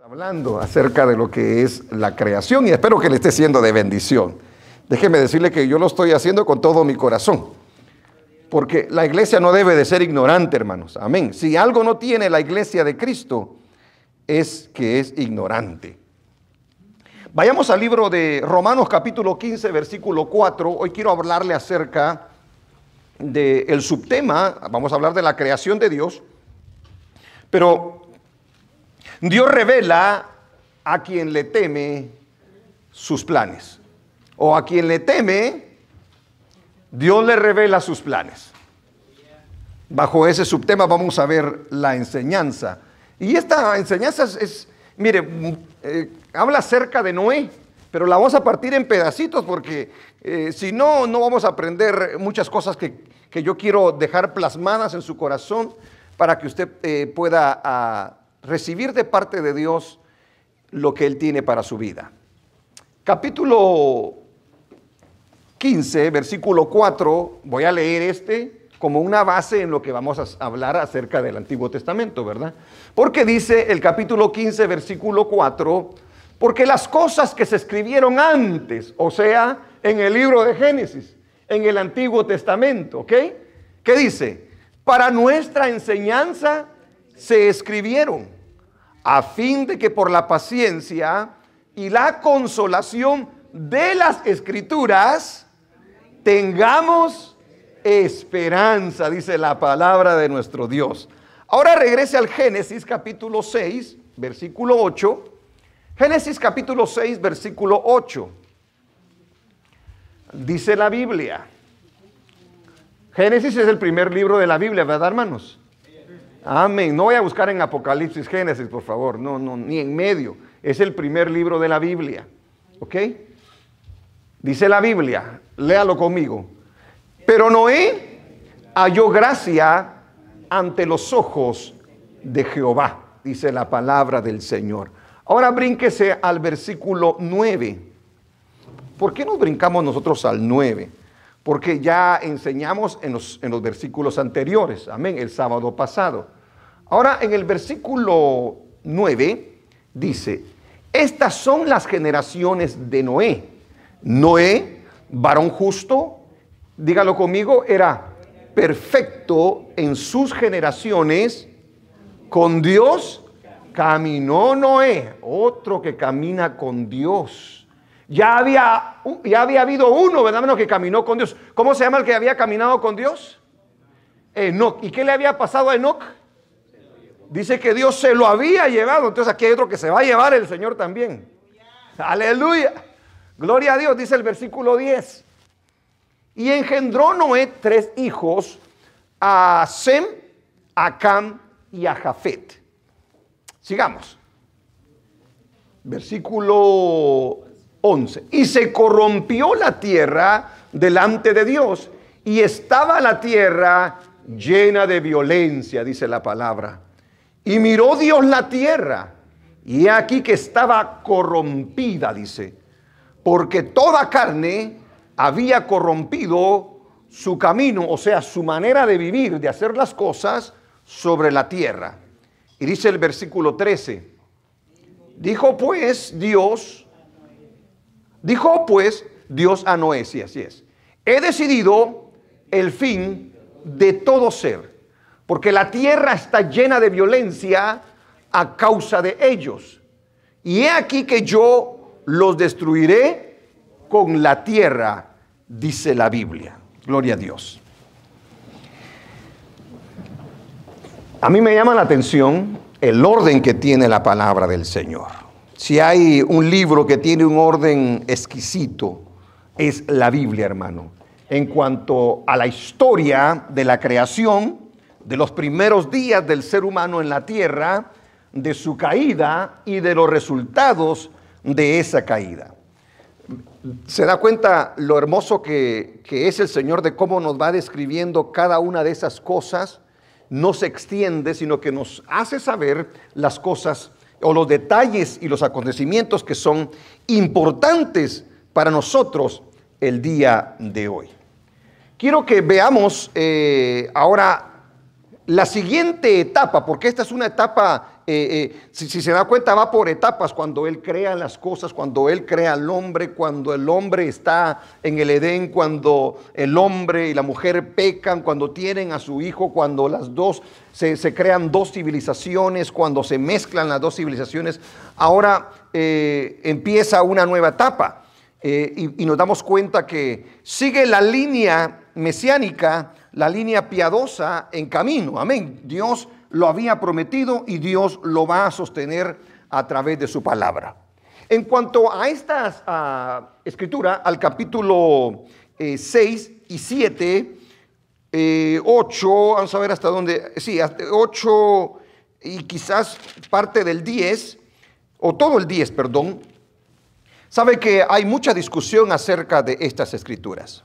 Hablando acerca de lo que es la creación y espero que le esté siendo de bendición. Déjeme decirle que yo lo estoy haciendo con todo mi corazón, porque la iglesia no debe de ser ignorante, hermanos. Amén. Si algo no tiene la iglesia de Cristo, es que es ignorante. Vayamos al libro de Romanos capítulo 15, versículo 4. Hoy quiero hablarle acerca del subtema, vamos a hablar de la creación de Dios, pero Dios revela a quien le teme sus planes, o a quien le teme, Dios le revela sus planes. Bajo ese subtema vamos a ver la enseñanza. Y esta enseñanza habla acerca de Noé, pero la vamos a partir en pedacitos porque si no, no vamos a aprender muchas cosas que yo quiero dejar plasmadas en su corazón para que usted pueda recibir de parte de Dios lo que Él tiene para su vida. Capítulo 15, versículo 4, voy a leer como una base en lo que vamos a hablar acerca del Antiguo Testamento, ¿verdad? Porque dice el capítulo 15, versículo 4, porque las cosas que se escribieron antes, o sea, en el libro de Génesis, en el Antiguo Testamento, ¿ok? ¿Qué dice? Para nuestra enseñanza se escribieron, a fin de que por la paciencia y la consolación de las Escrituras tengamos esperanza, dice la palabra de nuestro Dios. Ahora regrese al Génesis capítulo 6, versículo 8. Génesis capítulo 6, versículo 8. Dice la Biblia. Génesis es el primer libro de la Biblia, ¿verdad, hermanos? Amén. No voy a buscar en Apocalipsis, Génesis, por favor. No, ni en medio. Es el primer libro de la Biblia. ¿Ok? Dice la Biblia, léalo conmigo. Pero Noé halló gracia ante los ojos de Jehová, dice la palabra del Señor. Ahora brínquese al versículo 9. ¿Por qué nos brincamos nosotros al 9? Porque ya enseñamos en los versículos anteriores, amén, el sábado pasado. Ahora en el versículo 9 dice, estas son las generaciones de Noé. Noé, varón justo, dígalo conmigo, era perfecto en sus generaciones, con Dios caminó Noé, otro que camina con Dios. Ya había habido uno, ¿verdad, hermano, que caminó con Dios? ¿Cómo se llama el que había caminado con Dios? Enoc. ¿Y qué le había pasado a Enoc? Dice que Dios se lo había llevado. Entonces aquí hay otro que se va a llevar el Señor también. Aleluya. Gloria a Dios, dice el versículo 10. Y engendró Noé 3 hijos, a Sem, a Cam y a Jafet. Sigamos. Versículo 11. Y se corrompió la tierra delante de Dios, y estaba la tierra llena de violencia, dice la palabra. Y miró Dios la tierra, y he aquí que estaba corrompida, dice, porque toda carne había corrompido su camino, o sea, su manera de vivir, de hacer las cosas sobre la tierra. Y dice el versículo 13, dijo pues Dios a Noé, sí, así es, he decidido el fin de todo ser, porque la tierra está llena de violencia a causa de ellos. Y he aquí que yo los destruiré con la tierra, dice la Biblia. Gloria a Dios. A mí me llama la atención el orden que tiene la palabra del Señor. Si hay un libro que tiene un orden exquisito, es la Biblia, hermano. En cuanto a la historia de la creación, de los primeros días del ser humano en la tierra, de su caída y de los resultados de esa caída. ¿Se da cuenta lo hermoso que es el Señor de cómo nos va describiendo cada una de esas cosas? No se extiende, sino que nos hace saber las cosas o los detalles y los acontecimientos que son importantes para nosotros el día de hoy. Quiero que veamos ahora la siguiente etapa, porque esta es una etapa si se da cuenta, va por etapas. Cuando Él crea las cosas, cuando Él crea al hombre, cuando el hombre está en el Edén, cuando el hombre y la mujer pecan, cuando tienen a su hijo, cuando las dos se crean dos civilizaciones, cuando se mezclan las dos civilizaciones. Ahora empieza una nueva etapa y nos damos cuenta que sigue la línea mesiánica, la línea piadosa en camino. Amén. Dios lo había prometido y Dios lo va a sostener a través de su palabra. En cuanto a esta escritura, al capítulo 6 y 7, 8, vamos a ver hasta dónde, sí, hasta 8 y quizás parte del 10, o todo el 10, perdón. Sabe que hay mucha discusión acerca de estas escrituras.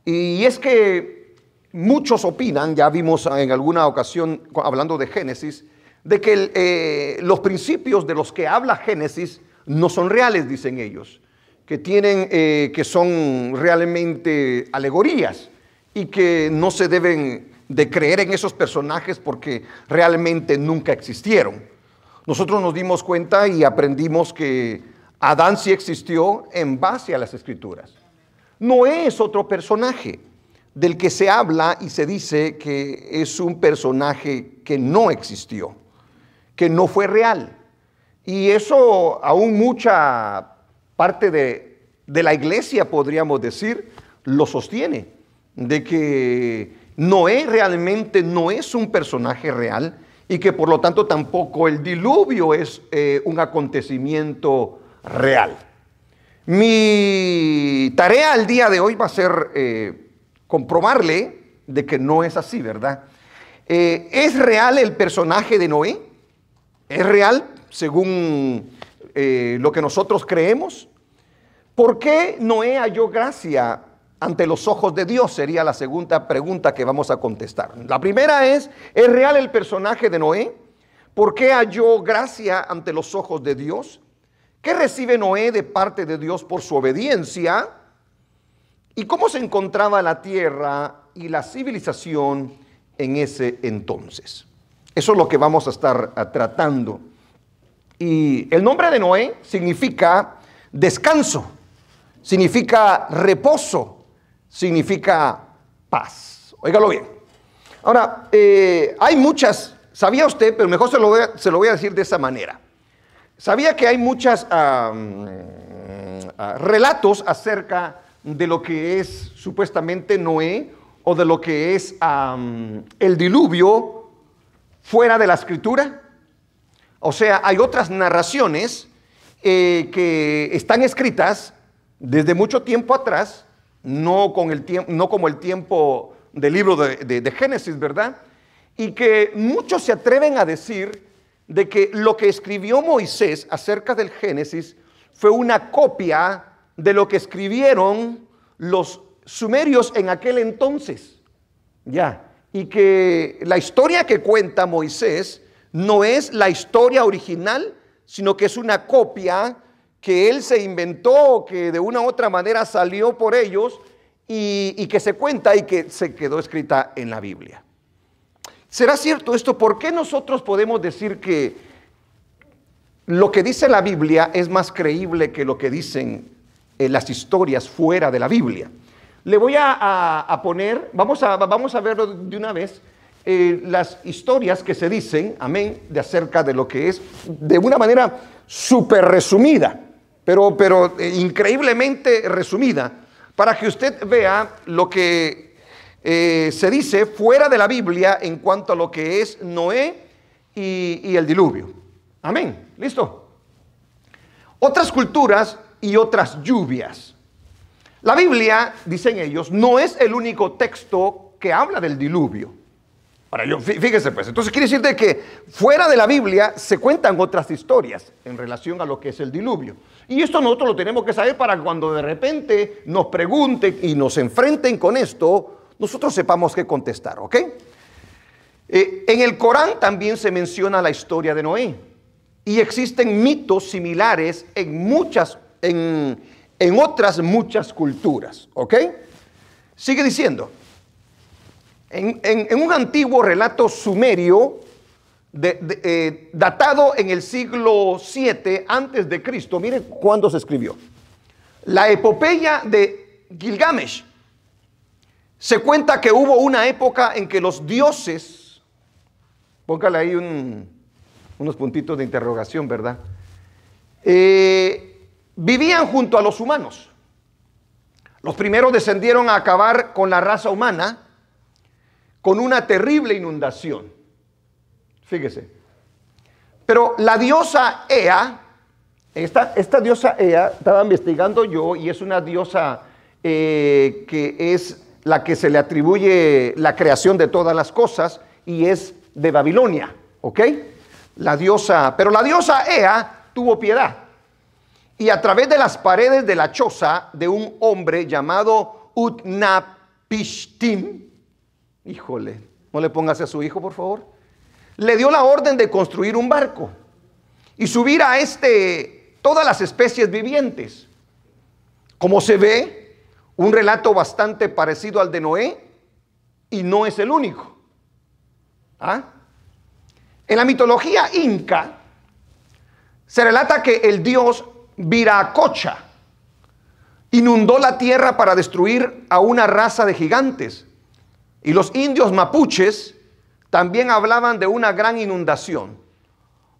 Y es que muchos opinan, ya vimos en alguna ocasión hablando de Génesis, de que los principios de los que habla Génesis no son reales, dicen ellos, que son realmente alegorías y que no se deben de creer en esos personajes porque realmente nunca existieron. Nosotros nos dimos cuenta y aprendimos que Adán sí existió en base a las Escrituras. Noé es otro personaje del que se habla y se dice que es un personaje que no existió, que no fue real. Y eso aún mucha parte de la iglesia, podríamos decir, lo sostiene, de que Noé realmente no es un personaje real y que por lo tanto tampoco el diluvio es un acontecimiento real. Mi tarea al día de hoy va a ser comprobarle de que no es así, ¿verdad? ¿Es real el personaje de Noé? ¿Es real según lo que nosotros creemos? ¿Por qué Noé halló gracia ante los ojos de Dios? Sería la segunda pregunta que vamos a contestar. La primera ¿es real el personaje de Noé? ¿Por qué halló gracia ante los ojos de Dios? ¿Qué recibe Noé de parte de Dios por su obediencia? ¿Y cómo se encontraba la tierra y la civilización en ese entonces? Eso es lo que vamos a estar tratando. Y el nombre de Noé significa descanso, significa reposo, significa paz. Óigalo bien. Ahora, hay muchas, ¿sabía usted? Pero mejor se lo voy a decir de esa manera. ¿Sabía que hay muchos relatos acerca de lo que es supuestamente Noé o de lo que es el diluvio fuera de la escritura? O sea, hay otras narraciones que están escritas desde mucho tiempo atrás, no como el tiempo del libro de Génesis, ¿verdad? Y que muchos se atreven a decir de que lo que escribió Moisés acerca del Génesis fue una copia de lo que escribieron los sumerios en aquel entonces. Ya. Y que la historia que cuenta Moisés no es la historia original, sino que es una copia que él se inventó, que de una u otra manera salió por ellos y que se cuenta y que se quedó escrita en la Biblia. ¿Será cierto esto? ¿Por qué nosotros podemos decir que lo que dice la Biblia es más creíble que lo que dicen las historias fuera de la Biblia? Le voy a poner, vamos a verlo de una vez, las historias que se dicen, amén, de acerca de lo que es, de una manera súper resumida, pero increíblemente resumida, para que usted vea lo que se dice fuera de la Biblia en cuanto a lo que es Noé y el diluvio. Amén. ¿Listo? Otras culturas y otras lluvias. La Biblia, dicen ellos, no es el único texto que habla del diluvio. Ahora, fíjese pues, entonces quiere decir de que fuera de la Biblia se cuentan otras historias en relación a lo que es el diluvio. Y esto nosotros lo tenemos que saber para cuando de repente nos pregunten y nos enfrenten con esto, nosotros sepamos qué contestar, ¿ok? En el Corán también se menciona la historia de Noé y existen mitos similares en otras muchas culturas, ¿ok? Sigue diciendo, en un antiguo relato sumerio datado en el siglo 7 antes de Cristo. Miren cuándo se escribió. La epopeya de Gilgamesh. Se cuenta que hubo una época en que los dioses, póngale ahí unos puntitos de interrogación, ¿verdad? Vivían junto a los humanos. Los primeros descendieron a acabar con la raza humana con una terrible inundación. Fíjese. Pero la diosa Ea, esta diosa Ea, estaba investigando yo, y es una diosa que es la que se le atribuye la creación de todas las cosas, y es de Babilonia, ¿ok? Pero la diosa Ea tuvo piedad, y a través de las paredes de la choza de un hombre llamado Utnapishtim, híjole, no le pongas a su hijo, por favor, le dio la orden de construir un barco y subir a todas las especies vivientes. Como se ve, un relato bastante parecido al de Noé, y no es el único. En la mitología inca se relata que el dios Viracocha inundó la tierra para destruir a una raza de gigantes, y los indios mapuches también hablaban de una gran inundación.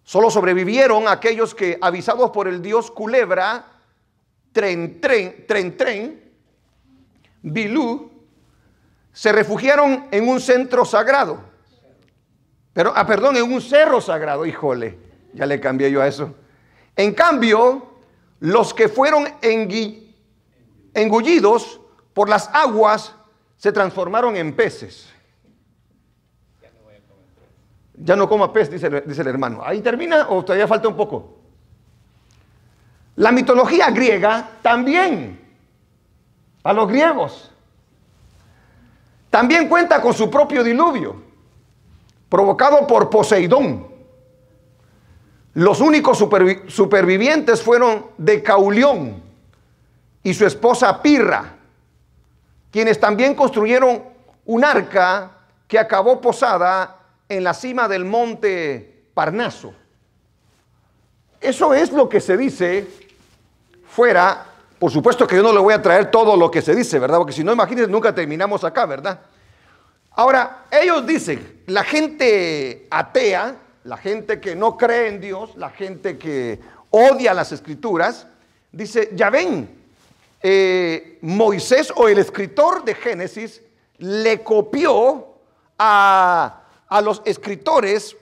Solo sobrevivieron aquellos que, avisados por el dios Culebra, Tren, Bilú, se refugiaron en un centro sagrado. En un cerro sagrado, híjole, ya le cambié yo a eso. En cambio, los que fueron engullidos por las aguas se transformaron en peces. Ya no coma pez, dice el hermano. ¿Ahí termina o todavía falta un poco? La mitología griega también, a los griegos, también cuenta con su propio diluvio, provocado por Poseidón. Los únicos supervivientes fueron Decaulión y su esposa Pirra, quienes también construyeron un arca que acabó posada en la cima del monte Parnaso. Eso es lo que se dice fuera. Por supuesto que yo no le voy a traer todo lo que se dice, ¿verdad? Porque si no, imagínense, nunca terminamos acá, ¿verdad? Ahora, ellos dicen, la gente atea, la gente que no cree en Dios, la gente que odia las escrituras, dice, ya ven, Moisés, o el escritor de Génesis, le copió a los escritores,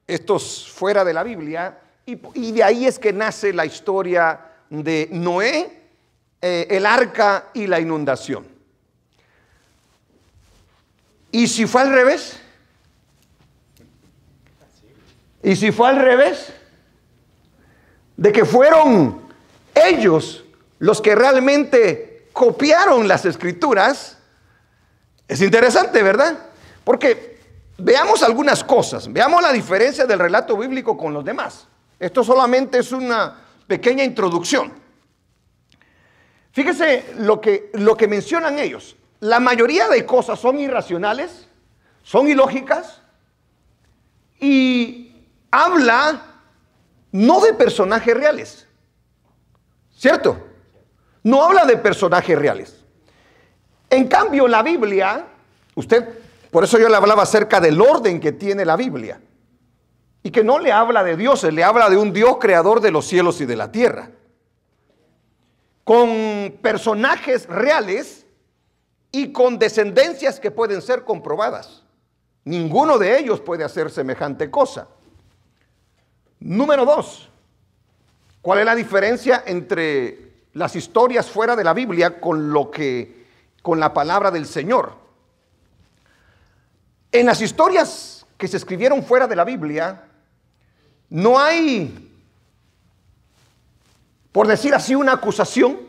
estos fuera de la Biblia, y de ahí es que nace la historia de Noé, el arca y la inundación. ¿Y si fue al revés? ¿Y si fue al revés? De que fueron ellos los que realmente copiaron las escrituras. Es interesante, ¿verdad? Porque veamos algunas cosas, veamos la diferencia del relato bíblico con los demás. Esto solamente es una pequeña introducción. Fíjese lo que mencionan ellos. La mayoría de cosas son irracionales, son ilógicas, y habla no de personajes reales, ¿cierto? No habla de personajes reales. En cambio, la Biblia, por eso yo le hablaba acerca del orden que tiene la Biblia, y que no le habla de dioses, le habla de un Dios creador de los cielos y de la tierra, con personajes reales y con descendencias que pueden ser comprobadas. Ninguno de ellos puede hacer semejante cosa. Número 2, ¿cuál es la diferencia entre las historias fuera de la Biblia con la palabra del Señor? En las historias que se escribieron fuera de la Biblia, no hay, por decir así, una acusación.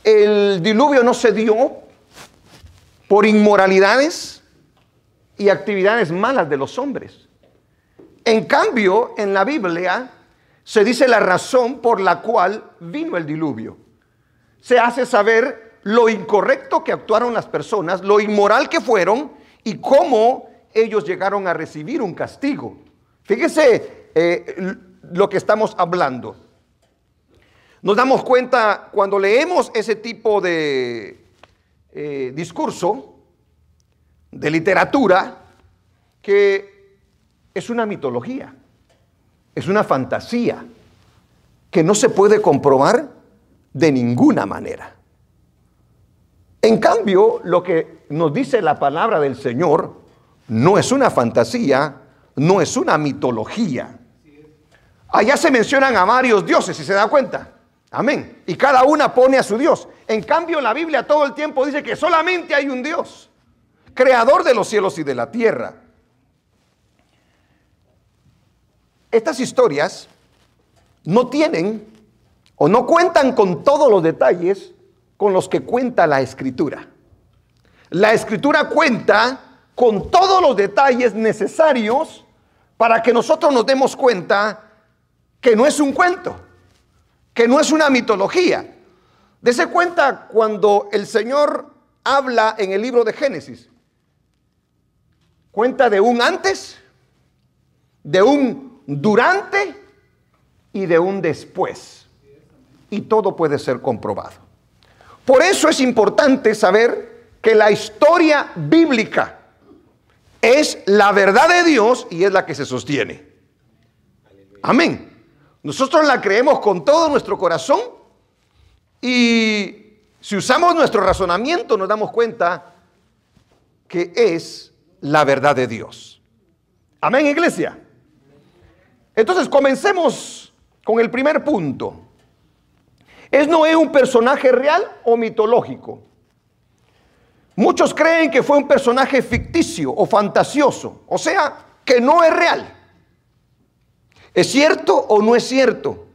El diluvio no se dio por inmoralidades y actividades malas de los hombres. En cambio, en la Biblia se dice la razón por la cual vino el diluvio. Se hace saber lo incorrecto que actuaron las personas, lo inmoral que fueron, y cómo ellos llegaron a recibir un castigo. Fíjese lo que estamos hablando. Nos damos cuenta cuando leemos ese tipo de discurso, de literatura, que es una mitología, es una fantasía que no se puede comprobar de ninguna manera. En cambio, lo que nos dice la palabra del Señor no es una fantasía, no es una mitología. Allá se mencionan a varios dioses, si se da cuenta. Amén. Y cada una pone a su Dios. En cambio, la Biblia todo el tiempo dice que solamente hay un Dios, creador de los cielos y de la tierra. Estas historias no tienen o no cuentan con todos los detalles con los que cuenta la Escritura. La Escritura cuenta con todos los detalles necesarios para que nosotros nos demos cuenta que no es un cuento, que no es una mitología. Dese cuenta cuando el Señor habla en el libro de Génesis. Cuenta de un antes, de un durante y de un después. Y todo puede ser comprobado. Por eso es importante saber que la historia bíblica es la verdad de Dios y es la que se sostiene. Amén. Nosotros la creemos con todo nuestro corazón y si usamos nuestro razonamiento nos damos cuenta que es la verdad de Dios. Amén, iglesia. Entonces comencemos con el primer punto. ¿Es Noé un personaje real o mitológico? Muchos creen que fue un personaje ficticio o fantasioso, o sea, que no es real. ¿Es cierto o no es cierto?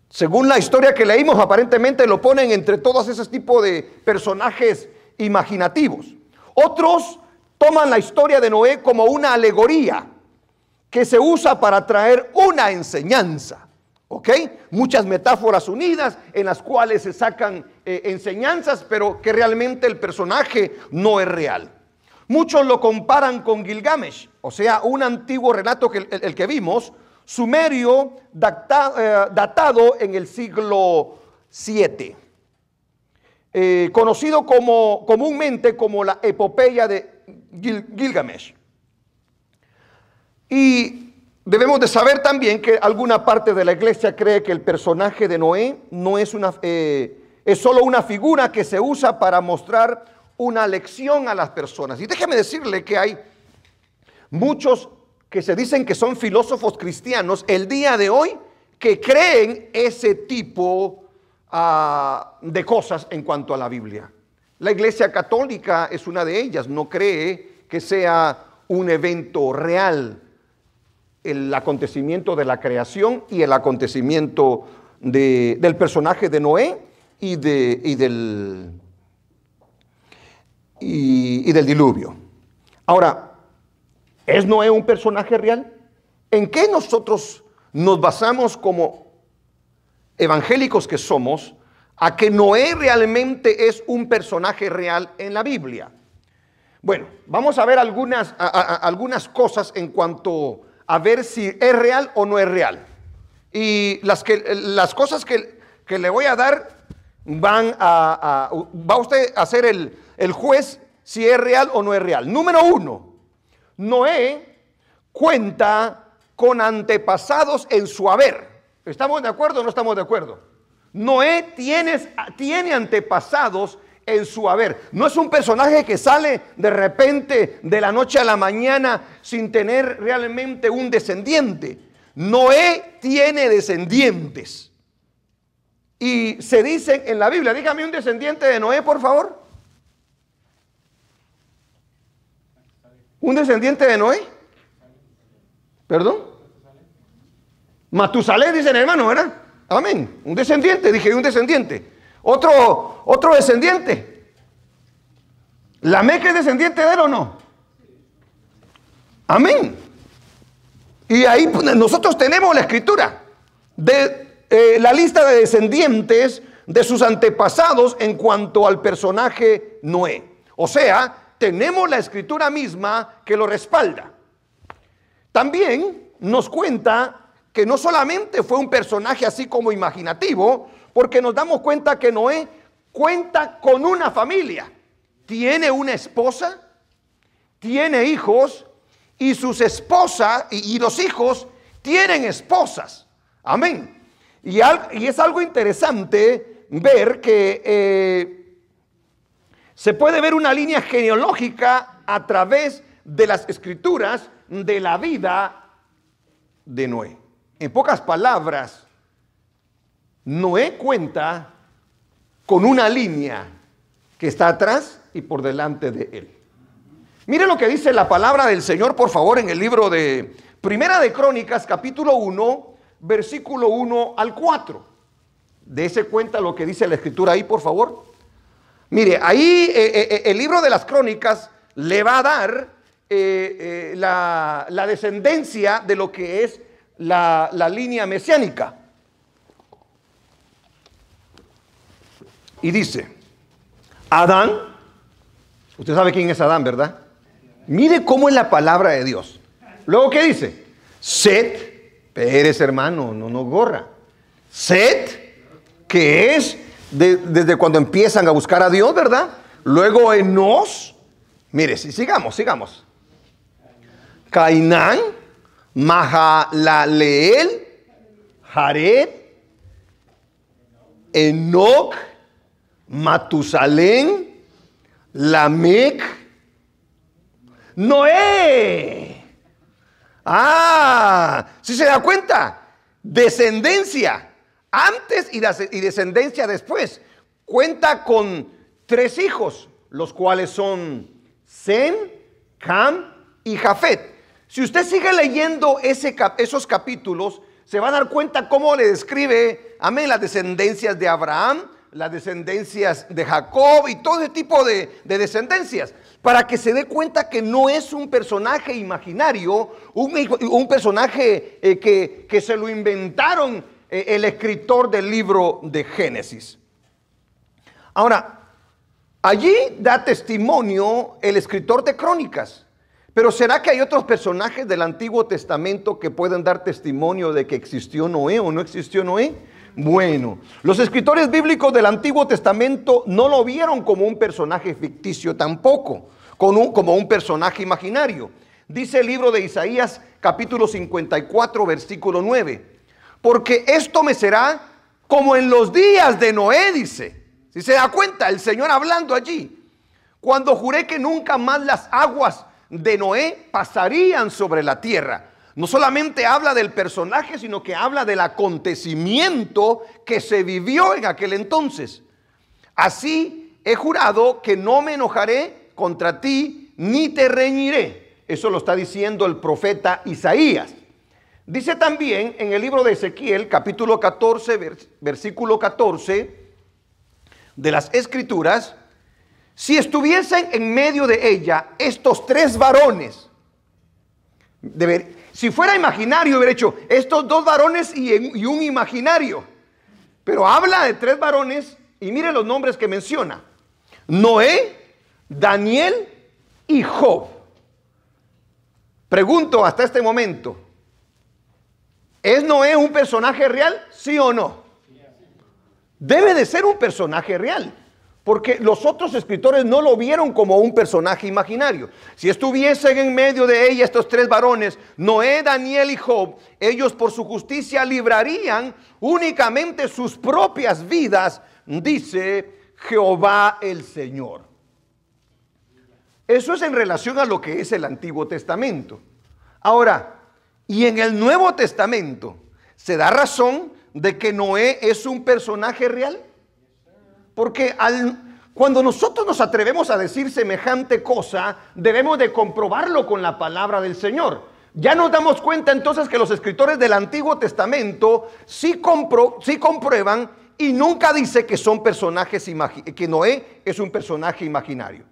Según la historia que leímos, aparentemente lo ponen entre todos esos tipos de personajes imaginativos. Otros toman la historia de Noé como una alegoría que se usa para traer una enseñanza. ¿Ok? Muchas metáforas unidas en las cuales se sacan enseñanzas, pero que realmente el personaje no es real. Muchos lo comparan con Gilgamesh, o sea, un antiguo relato que el que vimos, sumerio, datado en el siglo VII, conocido comúnmente como la epopeya de Gilgamesh. Y debemos de saber también que alguna parte de la iglesia cree que el personaje de Noé no es es solo una figura que se usa para mostrar una lección a las personas. Y déjeme decirle que hay muchos que se dicen que son filósofos cristianos el día de hoy que creen ese tipo de cosas en cuanto a la Biblia. La Iglesia Católica es una de ellas, no cree que sea un evento real el acontecimiento de la creación y el acontecimiento del personaje de Noé y del diluvio. Ahora, ¿es Noé un personaje real? ¿En qué nosotros nos basamos como evangélicos que somos a que Noé realmente es un personaje real en la Biblia? Bueno, vamos a ver algunas cosas en cuanto a ver si es real o no es real. Y las cosas que le voy a dar va usted a ser el juez si es real o no es real. Número 1, Noé cuenta con antepasados en su haber. ¿Estamos de acuerdo o no estamos de acuerdo? Noé tiene antepasados en su haber. No es un personaje que sale de repente de la noche a la mañana sin tener realmente un descendiente. Noé tiene descendientes. Y se dice en la Biblia, dígame un descendiente de Noé, por favor. ¿Un descendiente de Noé? ¿Perdón? Matusalén, dicen hermano, ¿verdad? Amén. Un descendiente, dije un descendiente. Otro descendiente. ¿Lamec es descendiente de él o no? Amén. Y ahí nosotros tenemos la escritura de la lista de descendientes de sus antepasados en cuanto al personaje Noé. O sea, tenemos la escritura misma que lo respalda. También nos cuenta que no solamente fue un personaje así como imaginativo, porque nos damos cuenta que Noé cuenta con una familia. Tiene una esposa, tiene hijos, y sus esposas y los hijos tienen esposas. Amén. Y es algo interesante ver que se puede ver una línea genealógica a través de las escrituras de la vida de Noé. En pocas palabras, Noé cuenta con una línea que está atrás y por delante de él. Mire lo que dice la palabra del Señor, por favor, en el libro de Primera de Crónicas, capítulo 1, versículo 1 al 4. Dese cuenta lo que dice la escritura ahí, por favor. Mire, ahí el libro de las Crónicas le va a dar la descendencia de lo que es la línea mesiánica. Y dice, Adán, usted sabe quién es Adán, ¿verdad? Mire cómo es la palabra de Dios. Luego, ¿qué dice? Set, Pérez, hermano, no gorra. Set, que es desde cuando empiezan a buscar a Dios, ¿verdad? Luego Enos, mire, sigamos. Cainán, Mahalaleel, Jared, Enoc, Matusalén, Lamec, Noé. ¿Sí se da cuenta? Descendencia antes y descendencia después. Cuenta con 3 hijos, los cuales son Sem, Cam y Jafet. Si usted sigue leyendo esos capítulos, se va a dar cuenta cómo le describe, amén, las descendencias de Abraham, las descendencias de Jacob y todo ese tipo de descendencias, para que se dé cuenta que no es un personaje imaginario, un personaje que se lo inventaron el escritor del libro de Génesis. Ahora, allí da testimonio el escritor de Crónicas. Pero ¿será que hay otros personajes del Antiguo Testamento que pueden dar testimonio de que existió Noé o no existió Noé? Bueno, los escritores bíblicos del Antiguo Testamento no lo vieron como un personaje ficticio tampoco, como un personaje imaginario. Dice el libro de Isaías, capítulo 54, versículo 9. Porque esto me será como en los días de Noé, dice. Si se da cuenta, el Señor hablando allí. Cuando juré que nunca más las aguas de Noé pasarían sobre la tierra. No solamente habla del personaje, sino que habla del acontecimiento que se vivió en aquel entonces. Así he jurado que no me enojaré contra ti, ni te reñiré. Eso lo está diciendo el profeta Isaías. Dice también en el libro de Ezequiel, capítulo 14, versículo 14, de las Escrituras, si estuviesen en medio de ella estos 3 varones, si fuera imaginario, hubiera hecho estos 2 varones y un imaginario. Pero habla de 3 varones y mire los nombres que menciona: Noé, Daniel y Job. Pregunto hasta este momento, ¿es Noé un personaje real? ¿Sí o no? Debe de ser un personaje real, porque los otros escritores no lo vieron como un personaje imaginario. Si estuviesen en medio de ella estos 3 varones, Noé, Daniel y Job, ellos por su justicia librarían únicamente sus propias vidas, dice Jehová el Señor. Eso es en relación a lo que es el Antiguo Testamento. Ahora, y en el Nuevo Testamento, ¿se da razón de que Noé es un personaje real? Porque cuando nosotros nos atrevemos a decir semejante cosa, debemos de comprobarlo con la palabra del Señor. Ya nos damos cuenta entonces que los escritores del Antiguo Testamento sí comprueban y nunca dice que son personajes que Noé es un personaje imaginario.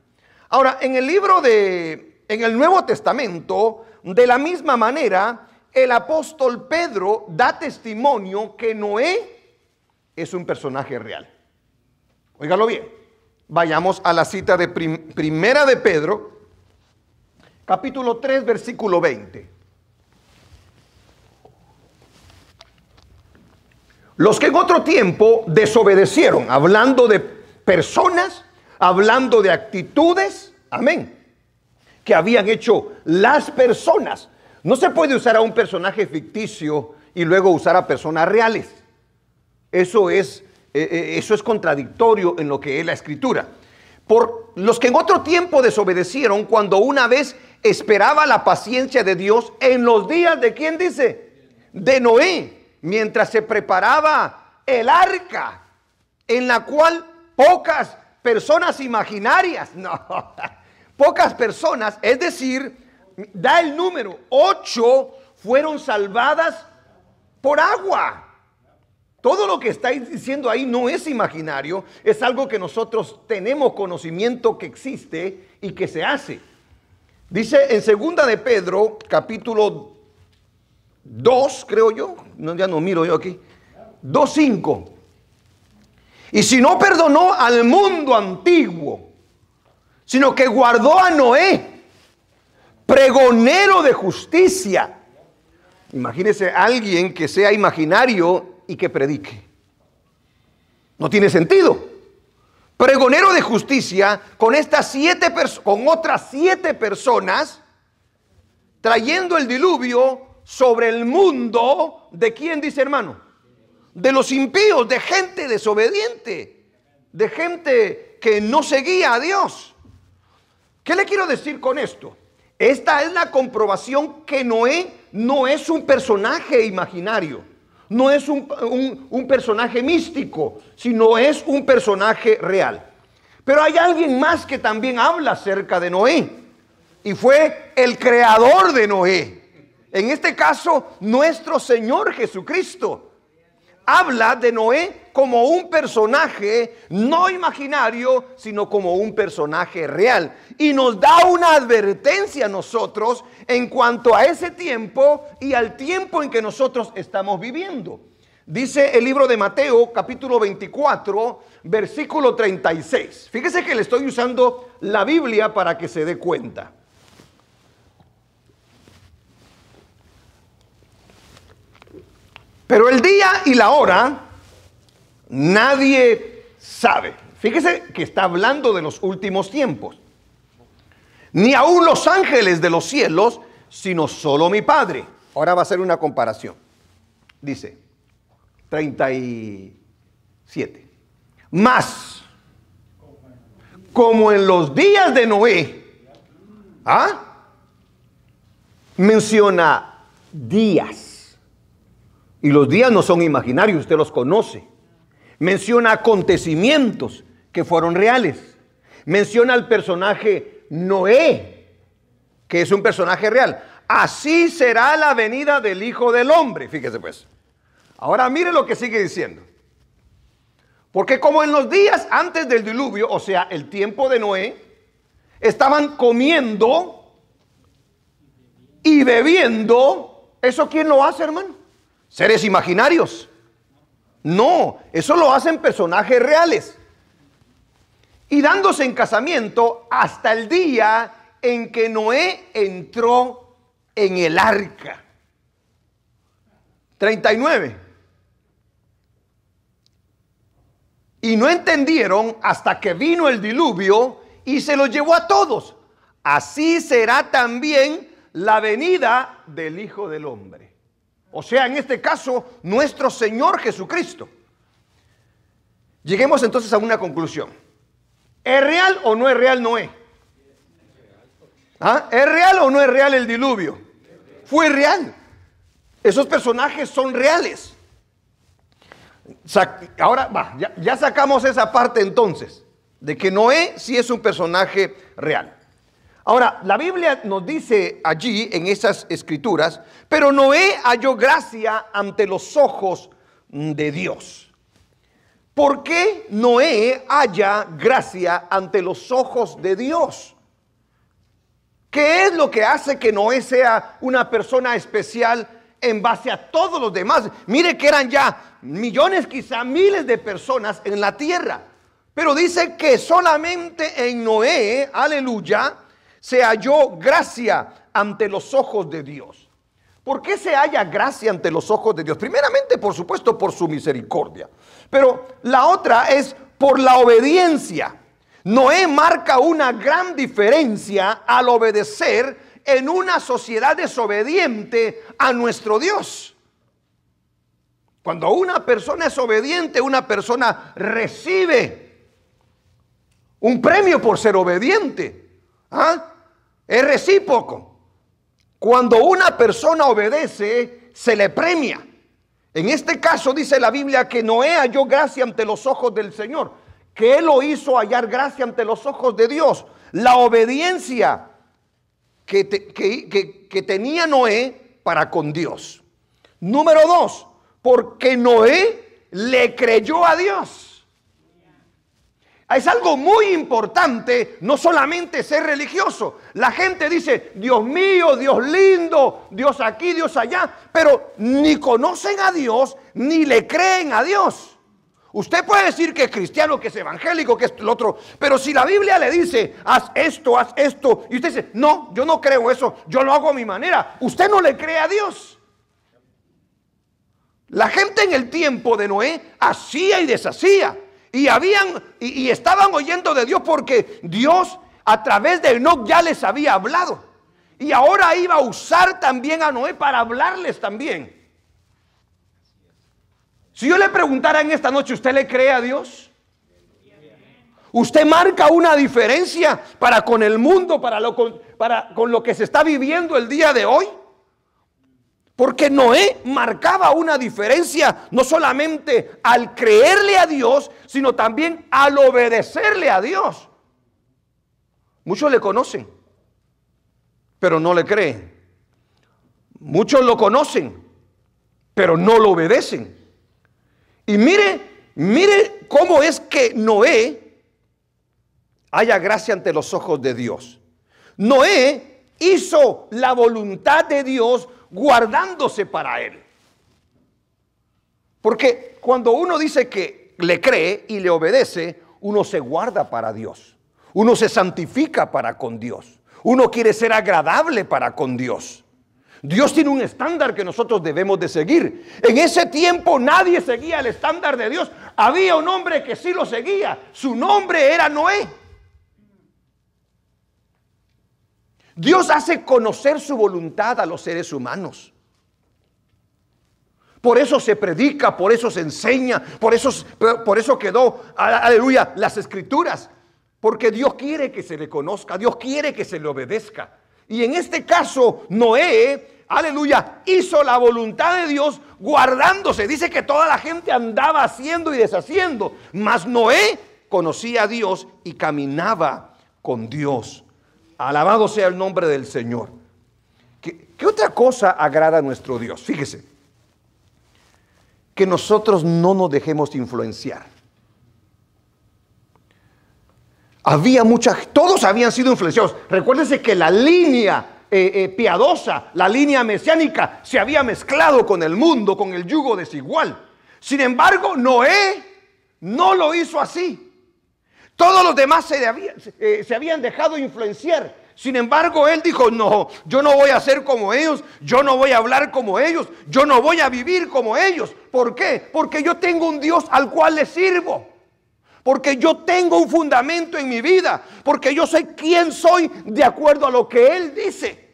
Ahora, en el Nuevo Testamento, de la misma manera, el apóstol Pedro da testimonio que Noé es un personaje real. Óigalo bien. vayamos a la cita de Primera de Pedro, capítulo 3, versículo 20. Los que en otro tiempo desobedecieron, hablando de personas, hablando de actitudes, amén, que habían hecho las personas. No se puede usar a un personaje ficticio y luego usar a personas reales. Eso es contradictorio en lo que es la Escritura. Por los que en otro tiempo desobedecieron, cuando una vez esperaba la paciencia de Dios en los días de ¿quién dice? De Noé, mientras se preparaba el arca, en la cual pocas personas imaginarias, pocas personas, es decir, da el número, 8 fueron salvadas por agua. Todo lo que estáis diciendo ahí no es imaginario, es algo que nosotros tenemos conocimiento que existe y que se hace. Dice en segunda de Pedro, capítulo 2, creo yo, ya no miro yo aquí, 2:5. Y si no perdonó al mundo antiguo, sino que guardó a Noé, pregonero de justicia. Imagínese alguien que sea imaginario y que predique. No tiene sentido. Pregonero de justicia con con otras 7 personas, trayendo el diluvio sobre el mundo de quién dice, hermano, de los impíos, de gente desobediente, de gente que no seguía a Dios. ¿Qué le quiero decir con esto? Esta es la comprobación que Noé no es un personaje imaginario. No es un personaje místico, sino es un personaje real. Pero hay alguien más que también habla acerca de Noé, y fue el creador de Noé. En este caso, nuestro Señor Jesucristo habla de Noé como un personaje no imaginario, sino como un personaje real. Y nos da una advertencia a nosotros en cuanto a ese tiempo y al tiempo en que nosotros estamos viviendo. Dice el libro de Mateo, capítulo 24, versículo 36. Fíjese que le estoy usando la Biblia para que se dé cuenta. Pero el día y la hora nadie sabe. Fíjese que está hablando de los últimos tiempos. Ni aún los ángeles de los cielos, sino solo mi Padre. Ahora va a hacer una comparación. Dice 37. Más, como en los días de Noé, menciona días. Y los días no son imaginarios, usted los conoce. Menciona acontecimientos que fueron reales. Menciona al personaje Noé, que es un personaje real. Así será la venida del Hijo del Hombre. Fíjese pues. Ahora mire lo que sigue diciendo. Porque como en los días antes del diluvio, o sea, el tiempo de Noé, estaban comiendo y bebiendo. ¿Eso quién lo hace, hermano? ¿Seres imaginarios? No, eso lo hacen personajes reales. Y dándose en casamiento hasta el día en que Noé entró en el arca. 39. Y no entendieron hasta que vino el diluvio y se los llevó a todos. Así será también la venida del Hijo del Hombre. O sea, en este caso, nuestro Señor Jesucristo. Lleguemos entonces a una conclusión. ¿Es real o no es real Noé? ¿Es real o no es real el diluvio? Fue real. Esos personajes son reales. Ahora ya sacamos esa parte entonces, de que Noé sí es un personaje real. Ahora, la Biblia nos dice allí en esas escrituras, pero Noé halló gracia ante los ojos de Dios. ¿Por qué Noé halla gracia ante los ojos de Dios? ¿Qué es lo que hace que Noé sea una persona especial en base a todos los demás? Mire que eran ya millones, quizá miles de personas en la tierra. Pero dice que solamente en Noé, aleluya, se halló gracia ante los ojos de Dios. ¿Por qué se halla gracia ante los ojos de Dios? Primeramente, por supuesto, por su misericordia. Pero la otra es por la obediencia. Noé marca una gran diferencia al obedecer en una sociedad desobediente a nuestro Dios. Cuando una persona es obediente, una persona recibe un premio por ser obediente. ¿Ah? Es recíproco. Cuando una persona obedece, se le premia. En este caso dice la Biblia que Noé halló gracia ante los ojos del Señor. Que él lo hizo hallar gracia ante los ojos de Dios. La obediencia que tenía Noé para con Dios. Número 2, porque Noé le creyó a Dios. Es algo muy importante, no solamente ser religioso. La gente dice, Dios mío, Dios lindo, Dios aquí, Dios allá, pero ni conocen a Dios, ni le creen a Dios. Usted puede decir que es cristiano, que es evangélico, que es lo otro, pero si la Biblia le dice, haz esto, y usted dice, no, yo no creo eso, yo lo hago a mi manera, usted no le cree a Dios. La gente en el tiempo de Noé hacía y deshacía. Y estaban oyendo de Dios porque Dios a través de Enoc ya les había hablado. Y ahora iba a usar también a Noé para hablarles también. Si yo le preguntara en esta noche, ¿usted le cree a Dios? ¿Usted marca una diferencia para con el mundo, con lo que se está viviendo el día de hoy? Porque Noé marcaba una diferencia no solamente al creerle a Dios, sino también al obedecerle a Dios. Muchos le conocen, pero no le creen. Muchos lo conocen, pero no lo obedecen. Y mire cómo es que Noé haya gracia ante los ojos de Dios. Noé hizo la voluntad de Dios guardándose para él. Porque cuando uno dice que le cree y le obedece, uno se guarda para Dios. Uno se santifica para con Dios. Uno quiere ser agradable para con Dios. Dios tiene un estándar que nosotros debemos de seguir. En ese tiempo nadie seguía el estándar de Dios. Había un hombre que sí lo seguía. Su nombre era Noé. Dios hace conocer su voluntad a los seres humanos. Por eso se predica, por eso se enseña, por eso quedó, aleluya, las escrituras. Porque Dios quiere que se le conozca, Dios quiere que se le obedezca. Y en este caso, Noé, aleluya, hizo la voluntad de Dios guardándose. Dice que toda la gente andaba haciendo y deshaciendo, mas Noé conocía a Dios y caminaba con Dios. Alabado sea el nombre del Señor. ¿Qué otra cosa agrada a nuestro Dios? Fíjese, que nosotros no nos dejemos influenciar. Todos habían sido influenciados. Recuérdense que la línea piadosa, la línea mesiánica, se había mezclado con el mundo, con el yugo desigual. Sin embargo, Noé no lo hizo así. Todos los demás se habían dejado influenciar. Sin embargo, él dijo, no, yo no voy a ser como ellos, yo no voy a hablar como ellos, yo no voy a vivir como ellos. ¿Por qué? Porque yo tengo un Dios al cual le sirvo. Porque yo tengo un fundamento en mi vida. Porque yo sé quién soy de acuerdo a lo que Él dice.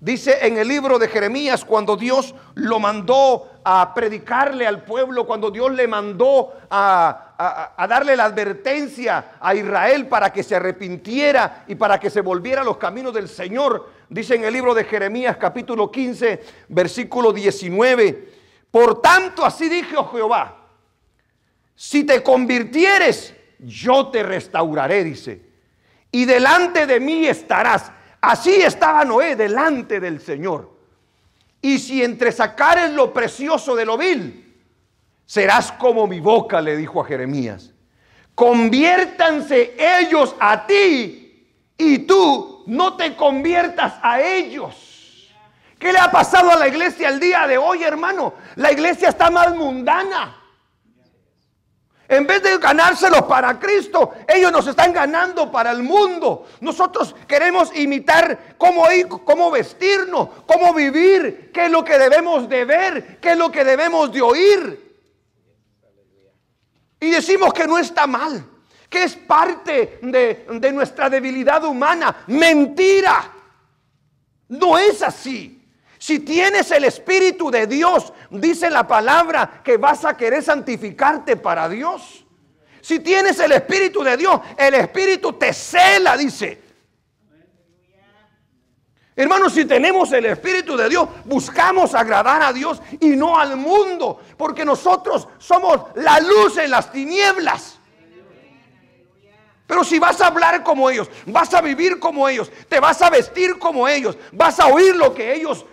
Dice en el libro de Jeremías, cuando Dios lo mandó a predicarle al pueblo, cuando Dios le mandó a darle la advertencia a Israel para que se arrepintiera y para que se volviera a los caminos del Señor. Dice en el libro de Jeremías capítulo 15, versículo 19, por tanto así dijo Jehová, si te convirtieres, yo te restauraré, dice, y delante de mí estarás. Así estaba Noé delante del Señor. Y si entresacares lo precioso de lo vil, serás como mi boca, le dijo a Jeremías. Conviértanse ellos a ti y tú no te conviertas a ellos. ¿Qué le ha pasado a la iglesia el día de hoy, hermano? La iglesia está más mundana. En vez de ganárselos para Cristo, ellos nos están ganando para el mundo. Nosotros queremos imitar cómo vestirnos, cómo vivir, qué es lo que debemos de ver, qué es lo que debemos de oír. Y decimos que no está mal, que es parte de nuestra debilidad humana. Mentira. No es así. Si tienes el Espíritu de Dios, dice la palabra que vas a querer santificarte para Dios. Si tienes el Espíritu de Dios, el Espíritu te cela, dice. Hermanos, si tenemos el Espíritu de Dios, buscamos agradar a Dios y no al mundo, porque nosotros somos la luz en las tinieblas. Pero si vas a hablar como ellos, vas a vivir como ellos, te vas a vestir como ellos, vas a oír lo que ellos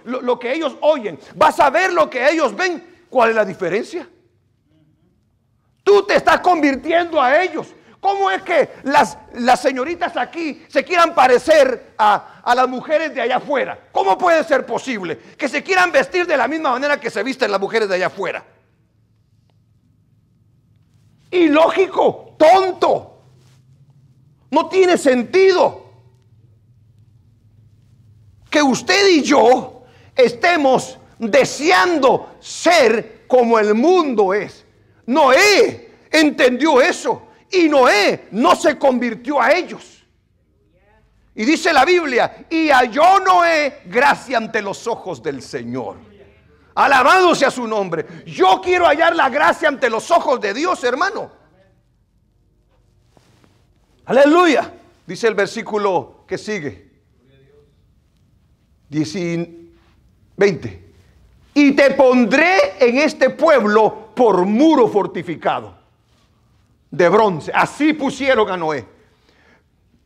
oyen, vas a ver lo que ellos ven, ¿cuál es la diferencia? Tú te estás convirtiendo a ellos. ¿Cómo es que las señoritas aquí se quieran parecer a las mujeres de allá afuera? ¿Cómo puede ser posible que se quieran vestir de la misma manera que se visten las mujeres de allá afuera? Ilógico, tonto. No tiene sentido que usted y yo estemos deseando ser como el mundo es. Noé entendió eso y Noé no se convirtió a ellos. Y dice la Biblia, y halló Noé gracia ante los ojos del Señor. Alabado sea su nombre. Yo quiero hallar la gracia ante los ojos de Dios, hermano. Aleluya. Dice el versículo que sigue, 20. Y te pondré en este pueblo por muro fortificado de bronce. Así pusieron a Noé.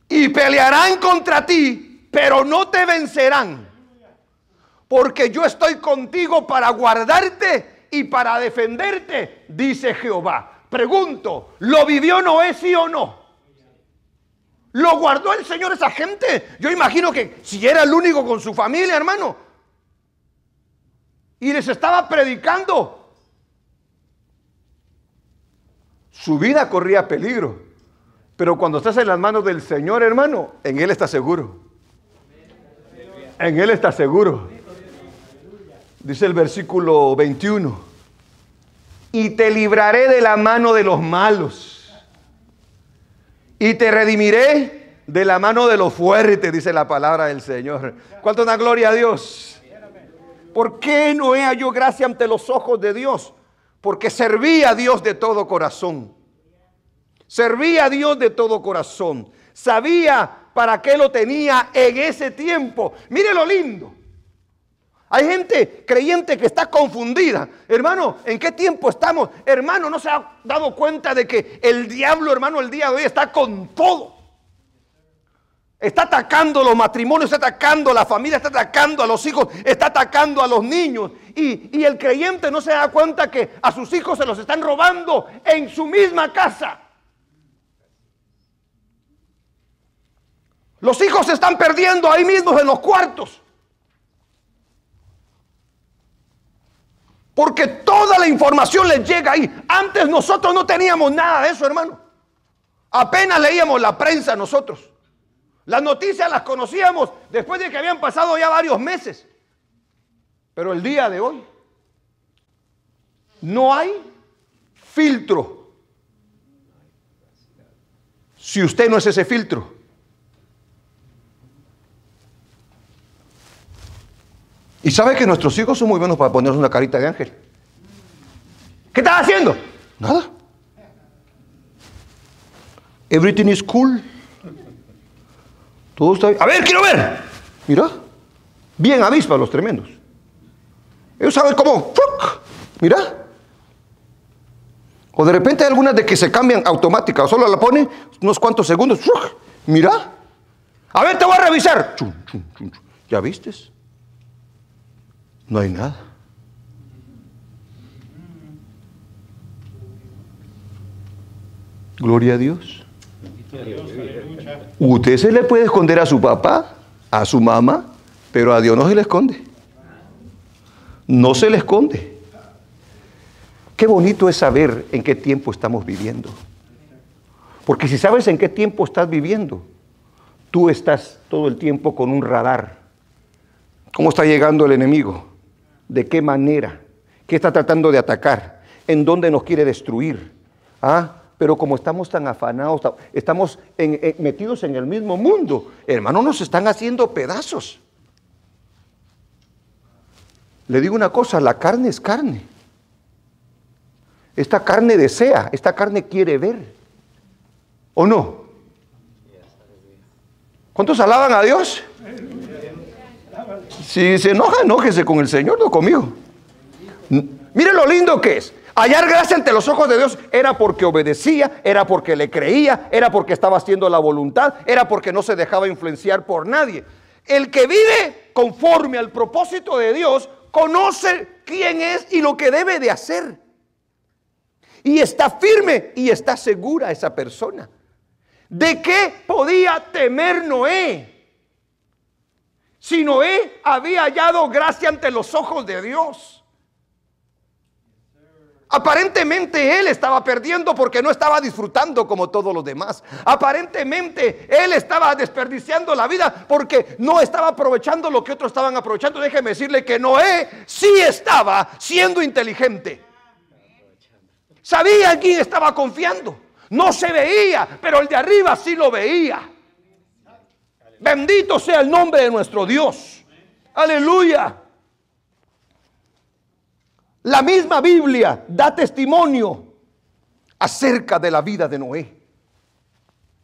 Y pelearán contra ti, pero no te vencerán, porque yo estoy contigo para guardarte y para defenderte, dice Jehová. Pregunto, ¿lo vivió Noé, sí o no? ¿Lo guardó el Señor esa gente? Yo imagino que si era el único con su familia, hermano, y les estaba predicando, su vida corría peligro. Pero cuando estás en las manos del Señor, hermano, en Él está seguro. En Él está seguro. Dice el versículo 21. Y te libraré de la mano de los malos. Y te redimiré de la mano de los fuertes, dice la palabra del Señor. ¿Cuánto da gloria a Dios? ¿Por qué Noé halló gracia ante los ojos de Dios? Porque servía a Dios de todo corazón. Servía a Dios de todo corazón. Sabía para qué lo tenía en ese tiempo. Mire lo lindo. Hay gente creyente que está confundida. Hermano, ¿en qué tiempo estamos? Hermano, ¿no se ha dado cuenta de que el diablo, hermano, el día de hoy está con todo? Está atacando los matrimonios, está atacando a la familia, está atacando a los hijos, está atacando a los niños. Y el creyente no se da cuenta que a sus hijos se los están robando en su misma casa. Los hijos se están perdiendo ahí mismos en los cuartos. Porque toda la información les llega ahí. Antes nosotros no teníamos nada de eso, hermano. Apenas leíamos la prensa nosotros. Las noticias las conocíamos después de que habían pasado ya varios meses. Pero el día de hoy no hay filtro. Si usted no es ese filtro. Y sabe que nuestros hijos son muy buenos para ponernos una carita de ángel. ¿Qué estás haciendo? Nada. Everything is cool. Todo está bien. A ver, quiero ver. Mira. Bien avispa los tremendos. Ellos saben cómo. Mira. O de repente hay algunas de que se cambian automática. O solo la pone unos cuantos segundos. Mira. A ver, te voy a revisar. ¿Ya vistes? No hay nada. Gloria a Dios. Usted se le puede esconder a su papá, a su mamá, pero a Dios no se le esconde. No se le esconde. Qué bonito es saber en qué tiempo estamos viviendo. Porque si sabes en qué tiempo estás viviendo, tú estás todo el tiempo con un radar. ¿Cómo está llegando el enemigo? ¿De qué manera? ¿Qué está tratando de atacar? ¿En dónde nos quiere destruir? Pero como estamos tan afanados, estamos metidos en el mismo mundo, hermano, nos están haciendo pedazos. Le digo una cosa, la carne es carne. Esta carne desea, esta carne quiere ver. ¿O no? ¿Cuántos alaban a Dios? Si se enoja, enójese con el Señor, no conmigo. Mire lo lindo que es. Hallar gracia ante los ojos de Dios era porque obedecía, era porque le creía, era porque estaba haciendo la voluntad, era porque no se dejaba influenciar por nadie. El que vive conforme al propósito de Dios conoce quién es y lo que debe de hacer. Y está firme y está segura esa persona. ¿De qué podía temer Noé? Si Noé había hallado gracia ante los ojos de Dios. Aparentemente él estaba perdiendo porque no estaba disfrutando como todos los demás. Aparentemente él estaba desperdiciando la vida porque no estaba aprovechando lo que otros estaban aprovechando. Déjeme decirle que Noé sí estaba siendo inteligente. Sabía en quién estaba confiando. No se veía, pero el de arriba sí lo veía. Bendito sea el nombre de nuestro Dios. Aleluya. La misma Biblia da testimonio acerca de la vida de Noé.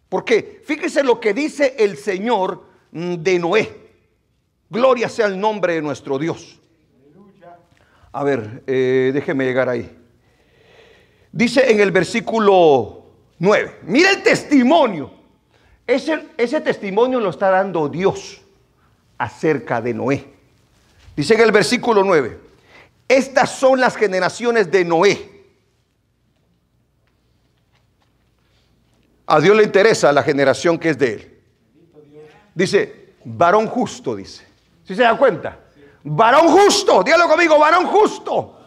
Porque fíjese lo que dice el Señor de Noé. Gloria sea el nombre de nuestro Dios. A ver, déjeme llegar ahí. Dice en el versículo 9. Mira el testimonio. Ese testimonio lo está dando Dios acerca de Noé. Dice en el versículo 9. Estas son las generaciones de Noé. A Dios le interesa la generación que es de él. Dice, varón justo, dice. ¿Sí se da cuenta? Varón justo, dígalo conmigo, varón justo.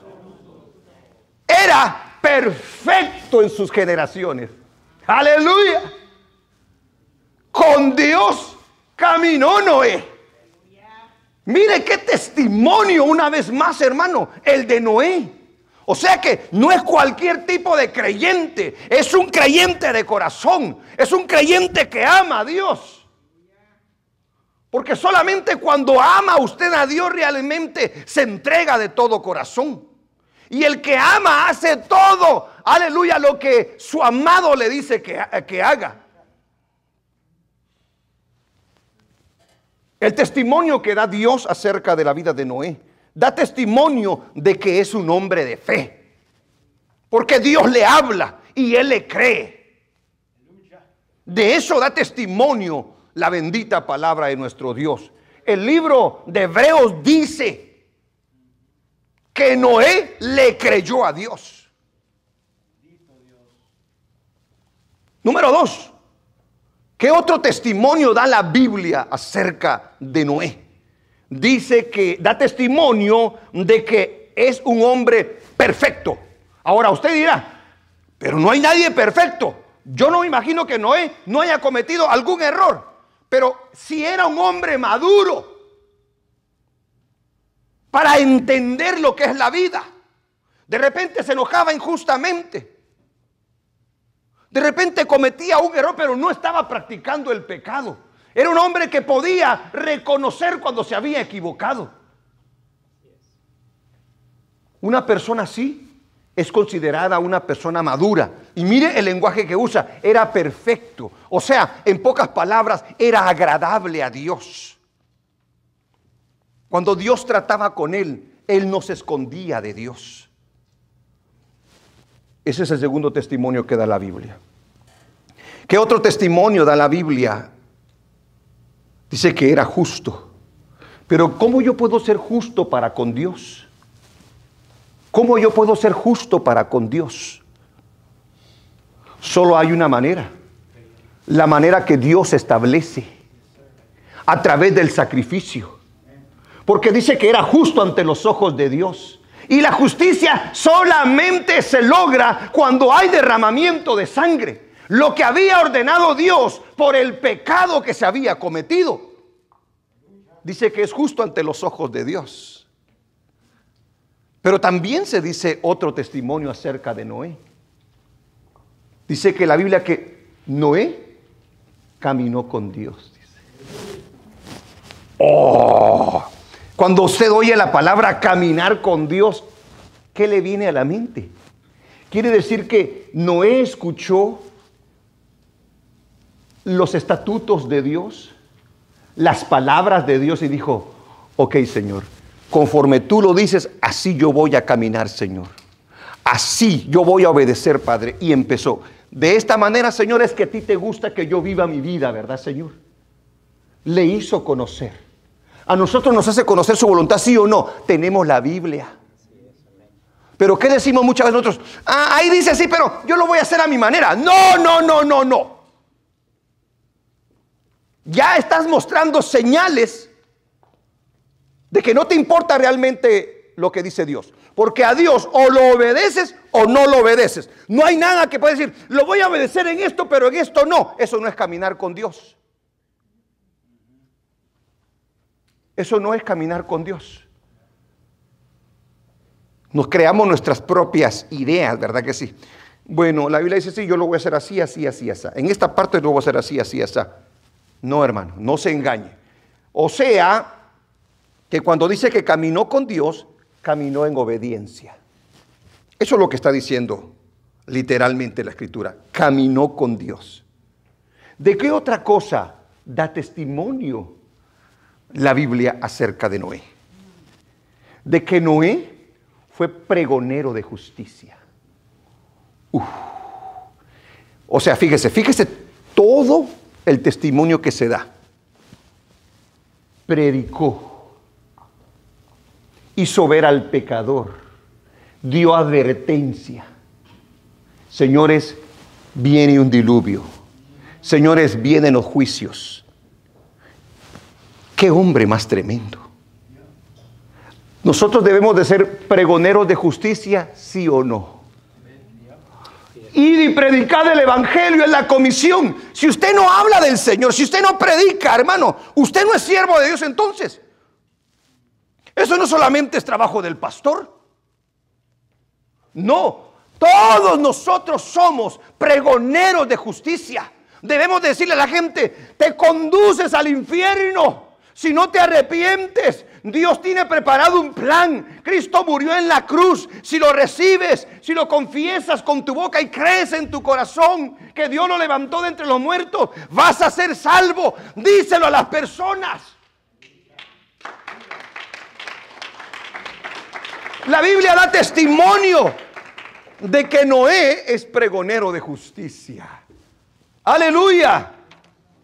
Era perfecto en sus generaciones. Aleluya. Con Dios caminó Noé. Mire qué testimonio una vez más, hermano, el de Noé. O sea que no es cualquier tipo de creyente, es un creyente de corazón, es un creyente que ama a Dios. Porque solamente cuando ama usted a Dios realmente se entrega de todo corazón. Y el que ama hace todo, aleluya, lo que su amado le dice que haga. El testimonio que da Dios acerca de la vida de Noé da testimonio de que es un hombre de fe. Porque Dios le habla y él le cree. De eso da testimonio la bendita palabra de nuestro Dios. El libro de Hebreos dice que Noé le creyó a Dios. Número 2. ¿Qué otro testimonio da la Biblia acerca de Noé? Dice que da testimonio de que es un hombre perfecto. Ahora usted dirá, pero no hay nadie perfecto. Yo no me imagino que Noé no haya cometido algún error. Pero si era un hombre maduro para entender lo que es la vida. De repente se enojaba injustamente. De repente cometía un error, pero no estaba practicando el pecado. Era un hombre que podía reconocer cuando se había equivocado. Una persona así es considerada una persona madura. Y mire el lenguaje que usa, era perfecto. O sea, en pocas palabras, era agradable a Dios. Cuando Dios trataba con él, él no se escondía de Dios. Ese es el segundo testimonio que da la Biblia. ¿Qué otro testimonio da la Biblia? Dice que era justo. Pero ¿cómo yo puedo ser justo para con Dios? ¿Cómo yo puedo ser justo para con Dios? Solo hay una manera. La manera que Dios establece. A través del sacrificio. Porque dice que era justo ante los ojos de Dios. Y la justicia solamente se logra cuando hay derramamiento de sangre. Lo que había ordenado Dios por el pecado que se había cometido. Dice que es justo ante los ojos de Dios. Pero también se dice otro testimonio acerca de Noé. Dice que la Biblia que Noé caminó con Dios. Dice. Oh, cuando usted oye la palabra caminar con Dios, ¿qué le viene a la mente? Quiere decir que Noé escuchó los estatutos de Dios, las palabras de Dios y dijo, ok, Señor, conforme tú lo dices, así yo voy a caminar, Señor. Así yo voy a obedecer, Padre. Y empezó. De esta manera, Señor, es que a ti te gusta que yo viva mi vida, ¿verdad, Señor? Le hizo conocer. A nosotros nos hace conocer su voluntad, ¿sí o no? Tenemos la Biblia. Pero ¿qué decimos muchas veces nosotros? Ahí dice así, pero yo lo voy a hacer a mi manera. No. Ya estás mostrando señales de que no te importa realmente lo que dice Dios. Porque a Dios o lo obedeces o no lo obedeces. No hay nada que pueda decir, lo voy a obedecer en esto, pero en esto no. Eso no es caminar con Dios. Eso no es caminar con Dios. Nos creamos nuestras propias ideas, ¿verdad que sí? Bueno, la Biblia dice, sí, yo lo voy a hacer así, así. En esta parte lo voy a hacer así. No, hermano, no se engañe. O sea, que cuando dice que caminó con Dios, caminó en obediencia. Eso es lo que está diciendo literalmente la Escritura. Caminó con Dios. ¿De qué otra cosa da testimonio la Biblia acerca de Noé? De que Noé fue pregonero de justicia. O sea, fíjese todo el testimonio que se da. Predicó, hizo ver al pecador, dio advertencia. Señores, viene un diluvio. Señores, vienen los juicios. ¡Qué hombre más tremendo! Nosotros debemos de ser pregoneros de justicia, ¿sí o no? Ir y predicar el evangelio es la comisión. Si usted no habla del Señor, si usted no predica, hermano, usted no es siervo de Dios entonces. Eso no solamente es trabajo del pastor. No, todos nosotros somos pregoneros de justicia. Debemos decirle a la gente, te conduces al infierno si no te arrepientes. Dios tiene preparado un plan. Cristo murió en la cruz. Si lo recibes, si lo confiesas con tu boca y crees en tu corazón que Dios lo levantó de entre los muertos, vas a ser salvo. Díselo a las personas. La Biblia da testimonio de que Noé es pregonero de justicia. Aleluya.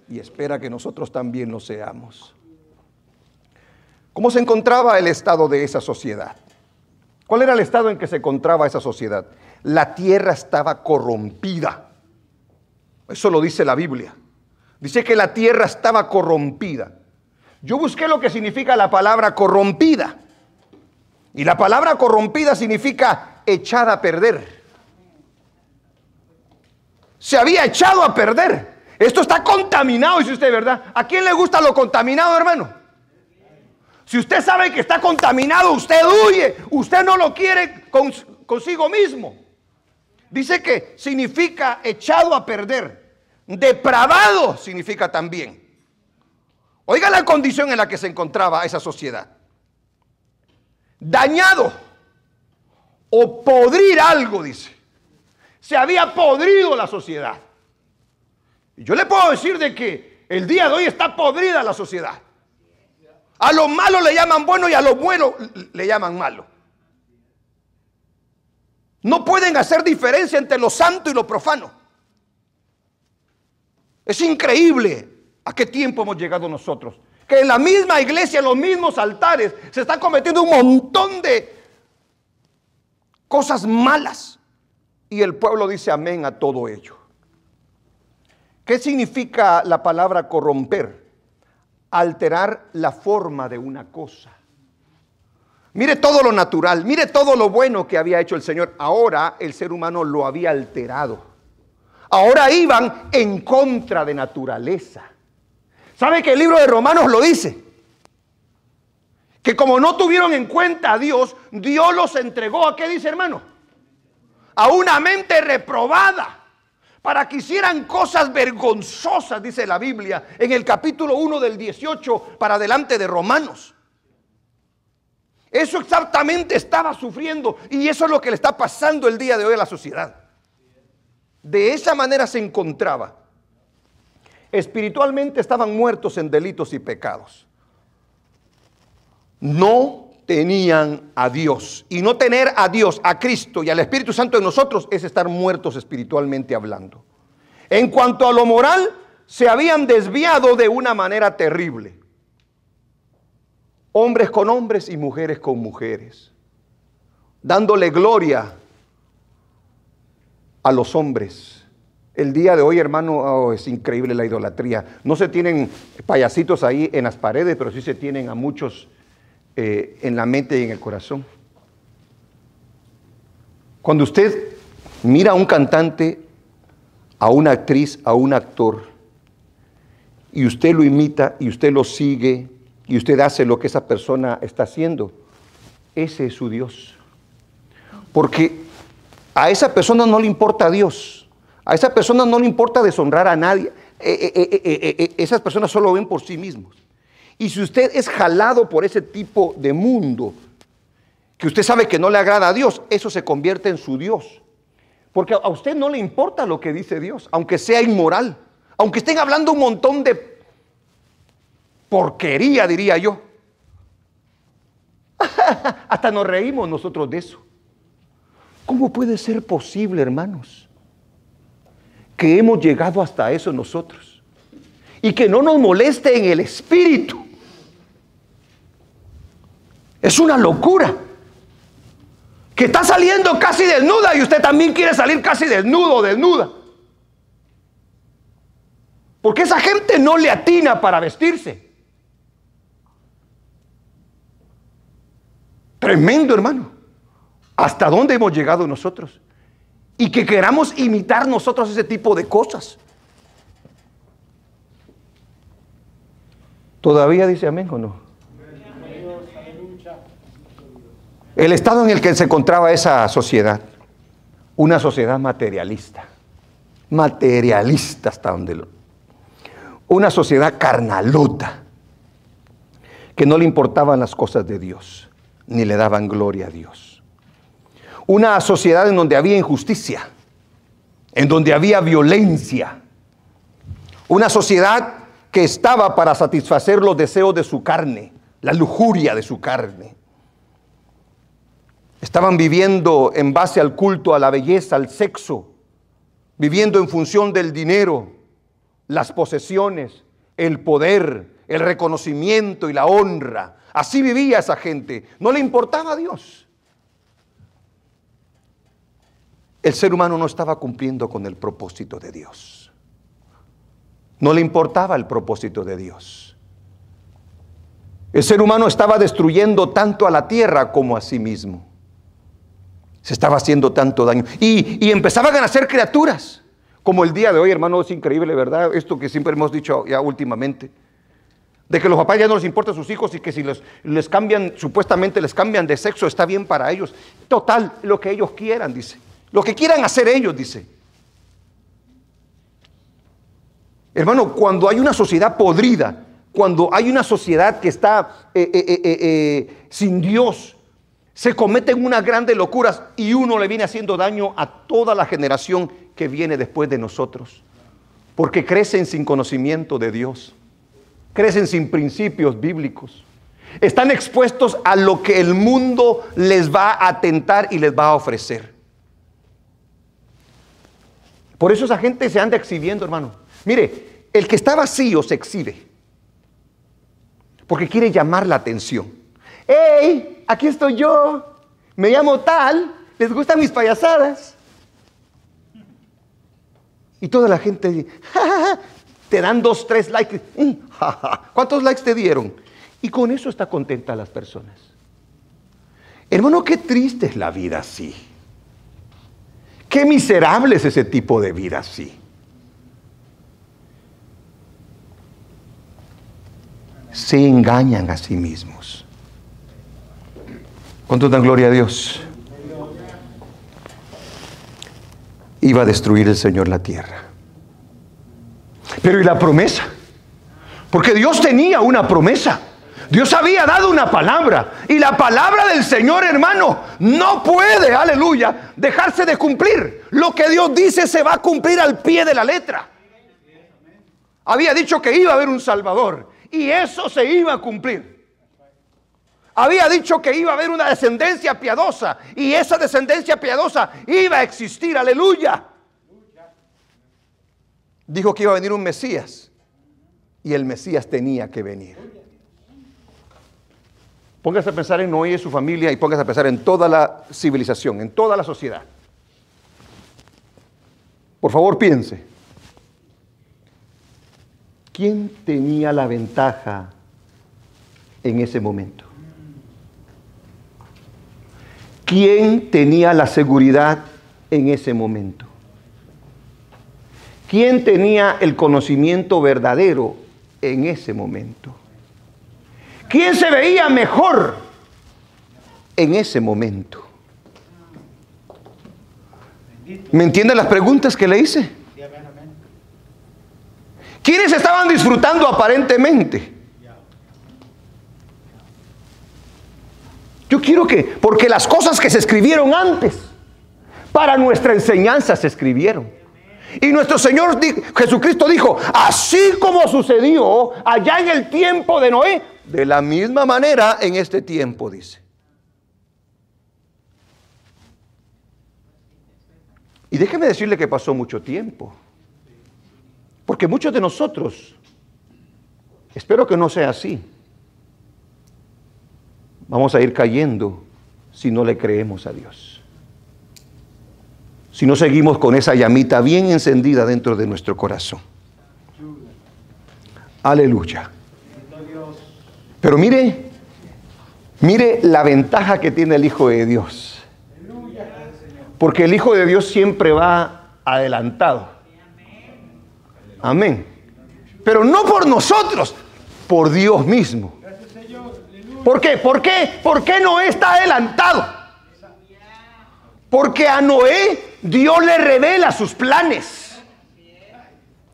Y espera que nosotros también lo seamos. ¿Cómo se encontraba el estado de esa sociedad? ¿Cuál era el estado en que se encontraba esa sociedad? La tierra estaba corrompida. Eso lo dice la Biblia. Dice que la tierra estaba corrompida. Yo busqué lo que significa la palabra corrompida. Y la palabra corrompida significa echada a perder. Se había echado a perder. Esto está contaminado, dice usted, ¿verdad? ¿A quién le gusta lo contaminado, hermano? Si usted sabe que está contaminado, usted huye. Usted no lo quiere consigo mismo. Dice que significa echado a perder. Depravado significa también. Oiga la condición en la que se encontraba esa sociedad. Dañado o podrir algo, dice. Se había podrido la sociedad. Y yo le puedo decir de que el día de hoy está podrida la sociedad. A lo malo le llaman bueno y a lo bueno le llaman malo. No pueden hacer diferencia entre lo santo y lo profano. Es increíble a qué tiempo hemos llegado nosotros. Que en la misma iglesia, en los mismos altares, se está cometiendo un montón de cosas malas. Y el pueblo dice amén a todo ello. ¿Qué significa la palabra corromper? Alterar la forma de una cosa. Mire todo lo natural, mire todo lo bueno que había hecho el Señor. Ahora el ser humano lo había alterado. Ahora iban en contra de naturaleza. ¿Sabe que el libro de Romanos lo dice? Que como no tuvieron en cuenta a Dios, Dios los entregó ¿a qué dice, hermano? A una mente reprobada, para que hicieran cosas vergonzosas, dice la Biblia, en el capítulo 1 del 18 para adelante de Romanos. Eso exactamente estaba sufriendo y eso es lo que le está pasando el día de hoy a la sociedad. De esa manera se encontraba. Espiritualmente estaban muertos en delitos y pecados. No tenían a Dios. Y no tener a Dios, a Cristo y al Espíritu Santo en nosotros es estar muertos espiritualmente hablando. En cuanto a lo moral, se habían desviado de una manera terrible. Hombres con hombres y mujeres con mujeres, dándole gloria a los hombres. El día de hoy, hermano, es increíble la idolatría. No se tienen payasitos ahí en las paredes, pero sí se tienen a muchos en la mente y en el corazón. Cuando usted mira a un cantante, a una actriz, a un actor, y usted lo imita y usted lo sigue, y usted hace lo que esa persona está haciendo, ese es su Dios. Porque a esa persona no le importa a Dios, a esa persona no le importa deshonrar a nadie. Esas personas solo ven por sí mismos. Y si usted es jalado por ese tipo de mundo, que usted sabe que no le agrada a Dios, eso se convierte en su Dios. Porque a usted no le importa lo que dice Dios, aunque sea inmoral, aunque estén hablando un montón de porquería, diría yo. Hasta nos reímos nosotros de eso. ¿Cómo puede ser posible, hermanos, que hemos llegado hasta eso nosotros? Y que no nos moleste en el espíritu. Es una locura. Que está saliendo casi desnuda y usted también quiere salir casi desnudo o desnuda. Porque esa gente no le atina para vestirse. Tremendo, hermano. ¿Hasta dónde hemos llegado nosotros? Y que queramos imitar nosotros ese tipo de cosas. ¿Todavía dice amén o no? El estado en el que se encontraba esa sociedad, una sociedad materialista. Materialista hasta donde lo... Una sociedad carnalota, que no le importaban las cosas de Dios, ni le daban gloria a Dios. Una sociedad en donde había injusticia, en donde había violencia. Una sociedad que estaba para satisfacer los deseos de su carne, la lujuria de su carne. Estaban viviendo en base al culto, a la belleza, al sexo, viviendo en función del dinero, las posesiones, el poder, el reconocimiento y la honra. Así vivía esa gente. No le importaba a Dios. El ser humano no estaba cumpliendo con el propósito de Dios. No le importaba el propósito de Dios. El ser humano estaba destruyendo tanto a la tierra como a sí mismo. Se estaba haciendo tanto daño. Y empezaban a nacer criaturas. Como el día de hoy, hermano, es increíble, ¿verdad? Esto que siempre hemos dicho ya últimamente. De que los papás ya no les importa a sus hijos y que si les cambian, supuestamente les cambian de sexo, está bien para ellos. Total, lo que ellos quieran, dice. Lo que quieran hacer ellos, dice. Hermano, cuando hay una sociedad podrida, cuando hay una sociedad que está sin Dios, se cometen unas grandes locuras y uno le viene haciendo daño a toda la generación que viene después de nosotros. Porque crecen sin conocimiento de Dios. Crecen sin principios bíblicos. Están expuestos a lo que el mundo les va a tentar y les va a ofrecer. Por eso esa gente se anda exhibiendo, hermano. Mire, el que está vacío se exhibe. Porque quiere llamar la atención. ¡Hey! Aquí estoy yo. Me llamo tal. ¿Les gustan mis payasadas? Y toda la gente dice, ¡ja, ja, ja! Te dan 2, 3 likes. ¡Ja, ja! ¿Cuántos likes te dieron? Y con eso está contenta las personas. Hermano, qué triste es la vida así. Qué miserable es ese tipo de vida así. Se engañan a sí mismos. ¿Cuánto dan gloria a Dios? Iba a destruir el Señor la tierra. Pero ¿y la promesa? Porque Dios tenía una promesa. Dios había dado una palabra. Y la palabra del Señor, hermano, no puede, aleluya, dejarse de cumplir. Lo que Dios dice se va a cumplir al pie de la letra. Había dicho que iba a haber un Salvador. Y eso se iba a cumplir. Había dicho que iba a haber una descendencia piadosa. Y esa descendencia piadosa iba a existir. Aleluya. Dijo que iba a venir un Mesías. Y el Mesías tenía que venir. Póngase a pensar en Noé y su familia. Y póngase a pensar en toda la civilización, en toda la sociedad. Por favor, piense. ¿Quién tenía la ventaja en ese momento? ¿Quién tenía la seguridad en ese momento? ¿Quién tenía el conocimiento verdadero en ese momento? ¿Quién se veía mejor en ese momento? ¿Me entienden las preguntas que le hice? ¿Quiénes estaban disfrutando aparentemente? Yo quiero que, porque las cosas que se escribieron antes, para nuestra enseñanza se escribieron. Y nuestro Señor Jesucristo dijo, así como sucedió allá en el tiempo de Noé, de la misma manera en este tiempo, dice. Y déjeme decirle que pasó mucho tiempo. Porque muchos de nosotros, espero que no sea así, vamos a ir cayendo si no le creemos a Dios. Si no seguimos con esa llamita bien encendida dentro de nuestro corazón. Aleluya. Pero mire la ventaja que tiene el Hijo de Dios. Porque el Hijo de Dios siempre va adelantado. Amén. Pero no por nosotros, por Dios mismo. ¿Por qué? ¿Por qué Noé está adelantado? Porque a Noé Dios le revela sus planes.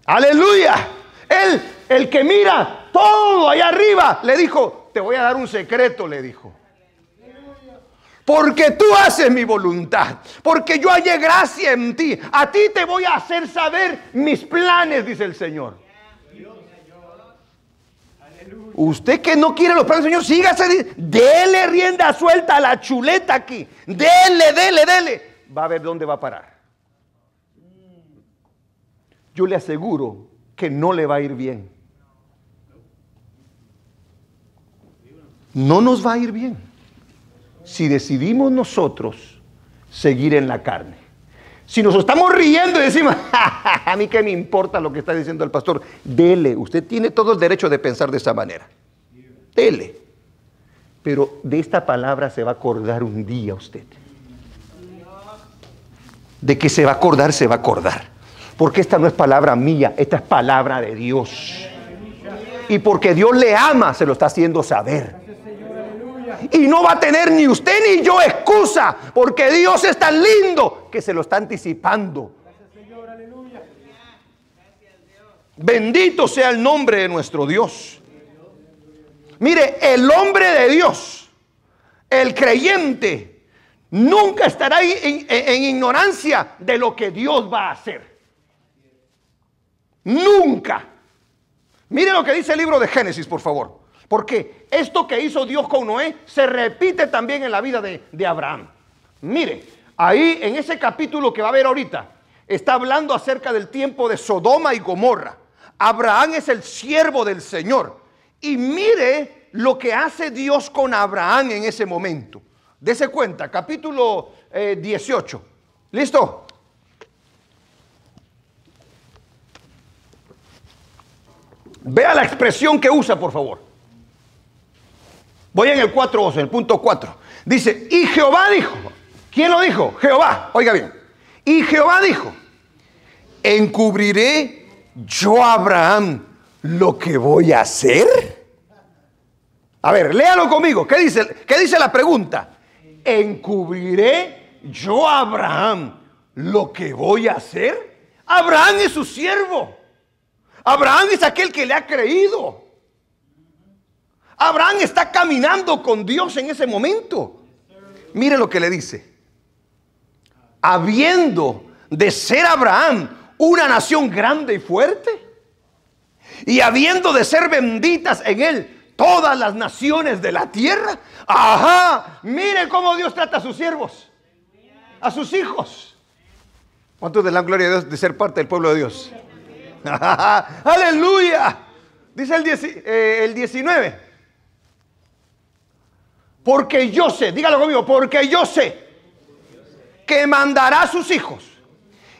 Aleluya. Él, el que mira todo allá arriba, le dijo, te voy a dar un secreto, le dijo. Porque tú haces mi voluntad, porque yo hallé gracia en ti. A ti te voy a hacer saber mis planes, dice el Señor. Usted que no quiere los planes del Señor, sígase, dele rienda suelta a la chuleta aquí. Dele. Va a ver dónde va a parar. Yo le aseguro que no le va a ir bien. No nos va a ir bien si decidimos nosotros seguir en la carne. Si nos estamos riendo y decimos, a mí qué me importa lo que está diciendo el pastor, dele, usted tiene todo el derecho de pensar de esa manera. Dele. Pero de esta palabra se va a acordar un día usted. De que se va a acordar, se va a acordar. Porque esta no es palabra mía, esta es palabra de Dios. Y porque Dios le ama, se lo está haciendo saber. Y no va a tener ni usted ni yo excusa, porque Dios es tan lindo que se lo está anticipando. Bendito sea el nombre de nuestro Dios. Mire, el hombre de Dios, el creyente, nunca estará en ignorancia de lo que Dios va a hacer. Nunca. Mire lo que dice el libro de Génesis, por favor. Porque esto que hizo Dios con Noé se repite también en la vida de Abraham. Mire, ahí en ese capítulo que va a ver ahorita, está hablando acerca del tiempo de Sodoma y Gomorra. Abraham es el siervo del Señor. Y mire lo que hace Dios con Abraham en ese momento. Dese cuenta, capítulo 18. ¿Listo? Vea la expresión que usa, por favor. Voy en el 4.11, en el punto 4. Dice, y Jehová dijo. ¿Quién lo dijo? Jehová. Oiga bien. Y Jehová dijo, ¿encubriré yo a Abraham lo que voy a hacer? A ver, léalo conmigo. ¿Qué dice la pregunta? ¿Encubriré yo a Abraham lo que voy a hacer? Abraham es su siervo. Abraham es aquel que le ha creído. Abraham está caminando con Dios en ese momento. Mire lo que le dice. Habiendo de ser Abraham una nación grande y fuerte, y habiendo de ser benditas en él todas las naciones de la tierra. Ajá, mire cómo Dios trata a sus siervos, a sus hijos. ¿Cuántos le dan gloria a Dios de ser parte del pueblo de Dios? Aleluya. Dice el 19. Porque yo sé, dígalo conmigo, porque yo sé que mandará a sus hijos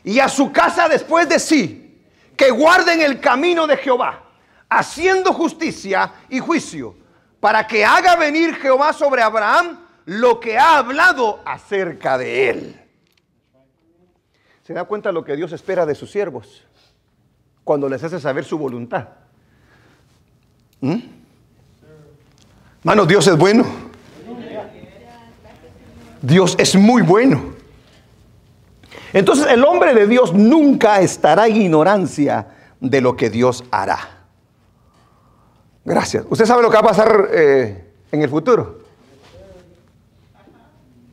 y a su casa después de sí, que guarden el camino de Jehová, haciendo justicia y juicio, para que haga venir Jehová sobre Abraham lo que ha hablado acerca de él. ¿Se da cuenta lo que Dios espera de sus siervos cuando les hace saber su voluntad? Hermanos, Dios es bueno. Dios es muy bueno. Entonces el hombre de Dios nunca estará en ignorancia de lo que Dios hará. Gracias. ¿Usted sabe lo que va a pasar en el futuro?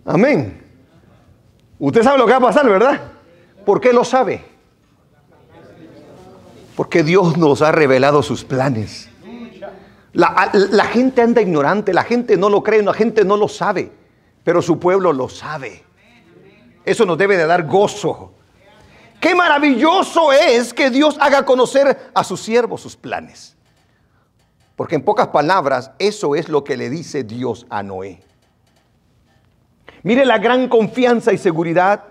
Amén. Usted sabe lo que va a pasar, ¿verdad? ¿Por qué lo sabe? Porque Dios nos ha revelado sus planes. La gente anda ignorante, la gente no lo cree, la gente no lo sabe, pero su pueblo lo sabe. Eso nos debe de dar gozo. Qué maravilloso es que Dios haga conocer a sus siervos sus planes. Porque en pocas palabras, eso es lo que le dice Dios a Noé. Mire la gran confianza y seguridad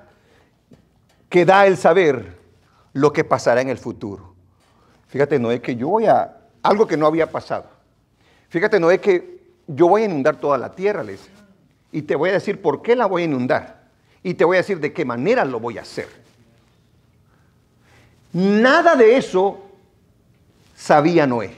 que da el saber lo que pasará en el futuro. Fíjate, Noé, que yo voy a... Algo que no había pasado. Fíjate, Noé, que yo voy a inundar toda la tierra, le dice. Y te voy a decir por qué la voy a inundar. Y te voy a decir de qué manera lo voy a hacer. Nada de eso sabía Noé.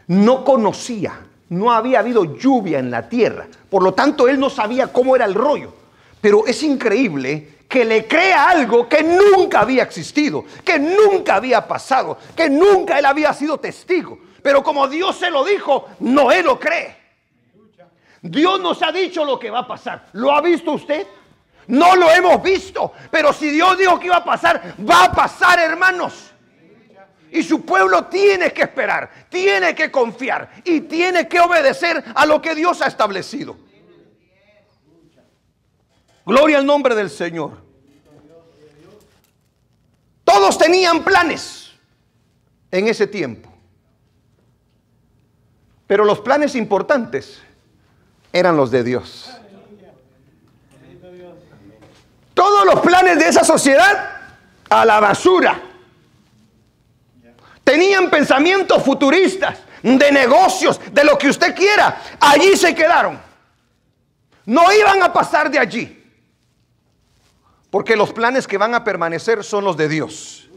No conocía. No había habido lluvia en la tierra. Por lo tanto, él no sabía cómo era el rollo. Pero es increíble que le crea algo que nunca había existido, que nunca había pasado, que nunca él había sido testigo. Pero como Dios se lo dijo, Noé lo cree. Dios nos ha dicho lo que va a pasar. ¿Lo ha visto usted? No lo hemos visto, pero si Dios dijo que iba a pasar, va a pasar, hermanos. Y su pueblo tiene que esperar, tiene que confiar y tiene que obedecer a lo que Dios ha establecido. Gloria al nombre del Señor. Todos tenían planes en ese tiempo, pero los planes importantes eran los de Dios. Todos los planes de esa sociedad a la basura. Tenían pensamientos futuristas, de negocios, de lo que usted quiera. Allí se quedaron. No iban a pasar de allí. Porque los planes que van a permanecer son los de Dios.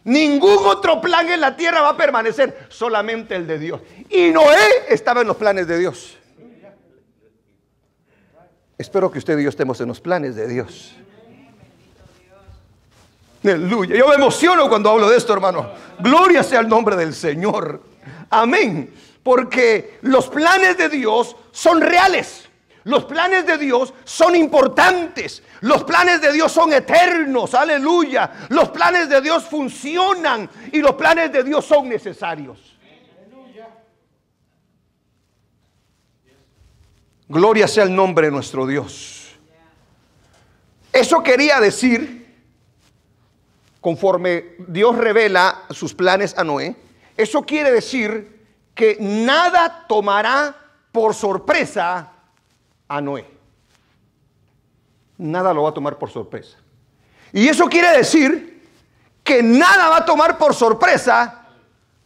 Ningún otro plan en la tierra va a permanecer, solamente el de Dios. Y Noé estaba en los planes de Dios. Espero que usted y yo estemos en los planes de Dios. Aleluya. Yo me emociono cuando hablo de esto, hermano. Gloria sea el nombre del Señor. Amén. Porque los planes de Dios son reales. Los planes de Dios son importantes. Los planes de Dios son eternos. Aleluya. Los planes de Dios funcionan y los planes de Dios son necesarios. Gloria sea el nombre de nuestro Dios. Eso quería decir, conforme Dios revela sus planes a Noé, eso quiere decir que nada tomará por sorpresa a Noé. Nada lo va a tomar por sorpresa. Y eso quiere decir que nada va a tomar por sorpresa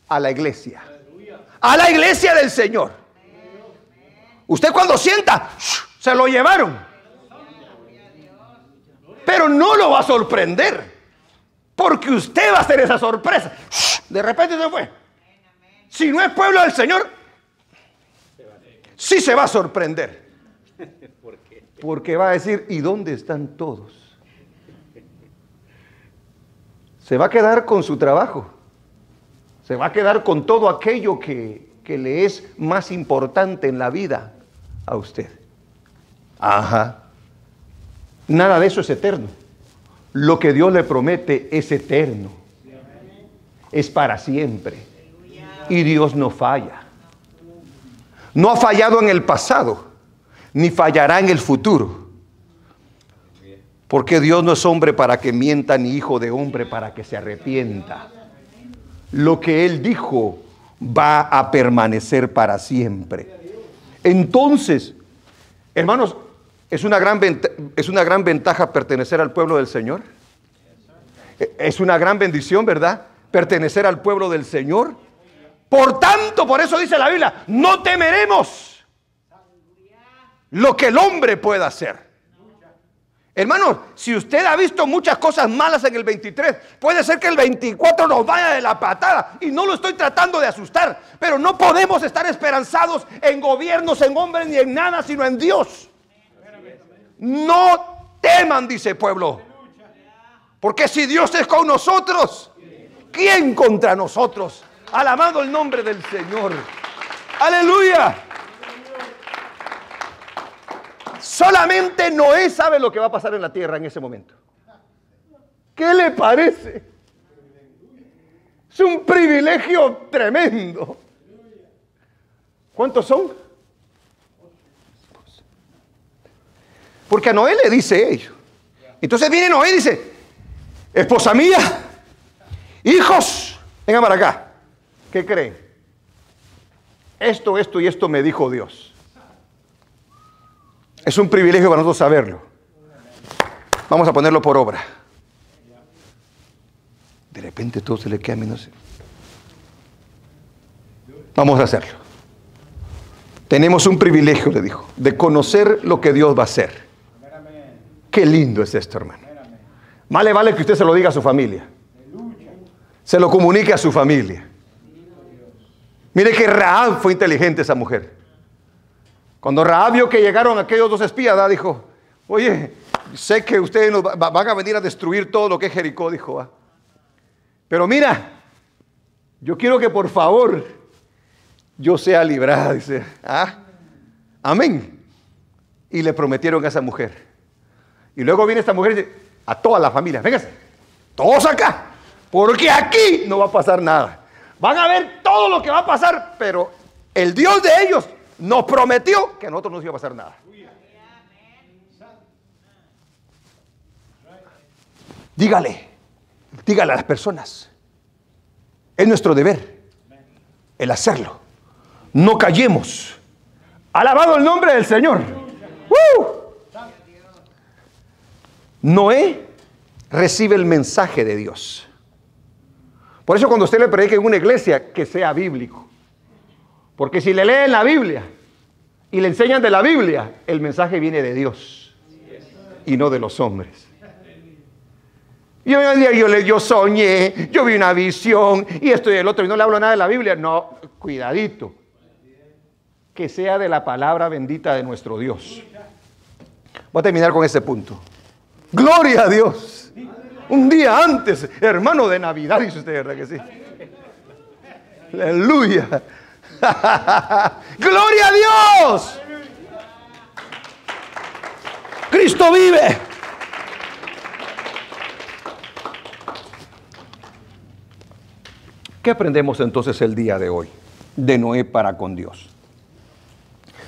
a la iglesia. A la iglesia del Señor. Usted cuando sienta, se lo llevaron. Pero no lo va a sorprender, porque usted va a ser esa sorpresa. De repente se fue. Si no es pueblo del Señor, sí se va a sorprender. Porque va a decir, ¿y dónde están todos? Se va a quedar con su trabajo. Se va a quedar con todo aquello que le es más importante en la vida a usted. Ajá. Nada de eso es eterno. Lo que Dios le promete es eterno. Es para siempre. Y Dios no falla. No ha fallado en el pasado, ni fallará en el futuro. Porque Dios no es hombre para que mienta, ni hijo de hombre para que se arrepienta. Lo que Él dijo va a permanecer para siempre. Entonces, hermanos, ¿es una gran ventaja pertenecer al pueblo del Señor? Es una gran bendición, ¿verdad? Pertenecer al pueblo del Señor. Por tanto, por eso dice la Biblia, no temeremos lo que el hombre pueda hacer. Hermanos, si usted ha visto muchas cosas malas en el 23, puede ser que el 24 nos vaya de la patada. Y no lo estoy tratando de asustar, pero no podemos estar esperanzados en gobiernos, en hombres, ni en nada, sino en Dios. No teman, dice el pueblo. Porque si Dios es con nosotros, ¿quién contra nosotros? Alabado el nombre del Señor. Aleluya. Solamente Noé sabe lo que va a pasar en la tierra en ese momento. ¿Qué le parece? Es un privilegio tremendo. ¿Cuántos son? Porque a Noé le dice ello. Entonces viene Noé y dice, esposa mía, hijos, vengan para acá. ¿Qué creen? Esto y esto me dijo Dios. Es un privilegio para nosotros saberlo. Vamos a ponerlo por obra. De repente todo se le queda a mí, no sé. Vamos a hacerlo. Tenemos un privilegio, le dijo, de conocer lo que Dios va a hacer. Qué lindo es esto, hermano. Más le vale que usted se lo diga a su familia. Se lo comunique a su familia. Mire que Rahab fue inteligente, esa mujer. Cuando Rahab vio que llegaron aquellos dos espías, dijo, oye, sé que ustedes van a venir a destruir todo lo que es Jericó, dijo. Pero mira, yo quiero que por favor yo sea librada, dice. Amén. Y le prometieron a esa mujer. Y luego viene esta mujer y dice, a toda la familia, vénganse, todos acá, porque aquí no va a pasar nada. Van a ver todo lo que va a pasar, pero el Dios de ellos nos prometió que a nosotros no nos iba a pasar nada. Dígale a las personas, es nuestro deber el hacerlo. No callemos. Alabado el nombre del Señor. Noé recibe el mensaje de Dios. Por eso cuando usted le predique en una iglesia, que sea bíblico. Porque si le leen la Biblia y le enseñan de la Biblia, el mensaje viene de Dios y no de los hombres. Yo soñé, yo vi una visión y esto y el otro y no le hablo nada de la Biblia. No, cuidadito. Que sea de la palabra bendita de nuestro Dios. Voy a terminar con ese punto. Gloria a Dios. Un día antes, hermano, de Navidad, dice usted, ¿verdad que sí? Aleluya. ¡Gloria a Dios! ¡Cristo vive! ¿Qué aprendemos entonces el día de hoy de Noé para con Dios?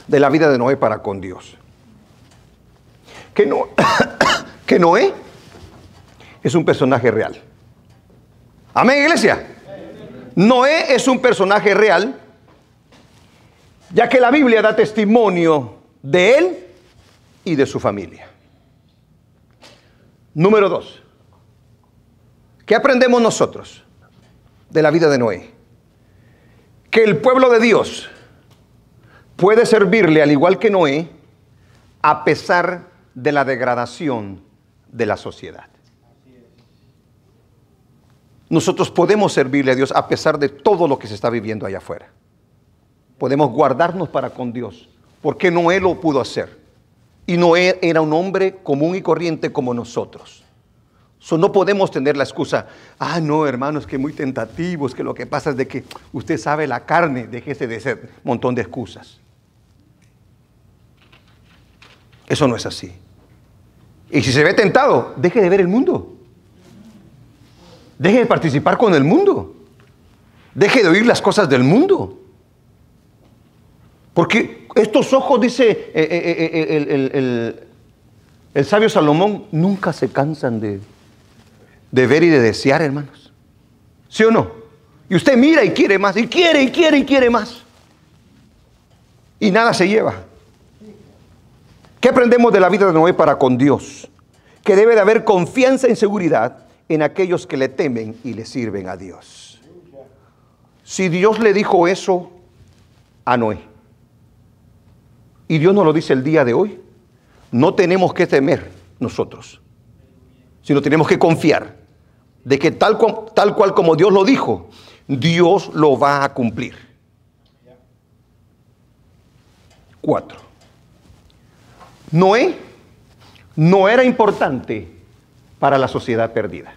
De la vida de Noé para con Dios. Que Noé es un personaje real. Amén, iglesia. Noé es un personaje real, ya que la Biblia da testimonio de él y de su familia. Número 2. ¿Qué aprendemos nosotros de la vida de Noé? Que el pueblo de Dios puede servirle al igual que Noé, a pesar de la degradación de la sociedad. Nosotros podemos servirle a Dios a pesar de todo lo que se está viviendo allá afuera. Podemos guardarnos para con Dios, porque Noé lo pudo hacer. Y Noé era un hombre común y corriente como nosotros. No podemos tener la excusa, no, hermano, es que muy tentativo, es que lo que pasa es de que usted sabe la carne, déjese de ser un montón de excusas. Eso no es así. Y si se ve tentado, deje de ver el mundo. Deje de participar con el mundo. Deje de oír las cosas del mundo. Porque estos ojos, dice el sabio Salomón, nunca se cansan de ver y de desear, hermanos. ¿Sí o no? Y usted mira y quiere más, y quiere más. Y nada se lleva. ¿Qué aprendemos de la vida de Noé para con Dios? Que debe de haber confianza y seguridad en aquellos que le temen y le sirven a Dios. Si Dios le dijo eso a Noé, y Dios nos lo dice el día de hoy, no tenemos que temer nosotros, sino tenemos que confiar de que tal cual como Dios lo dijo, Dios lo va a cumplir. 4. Noé no era importante para la sociedad perdida.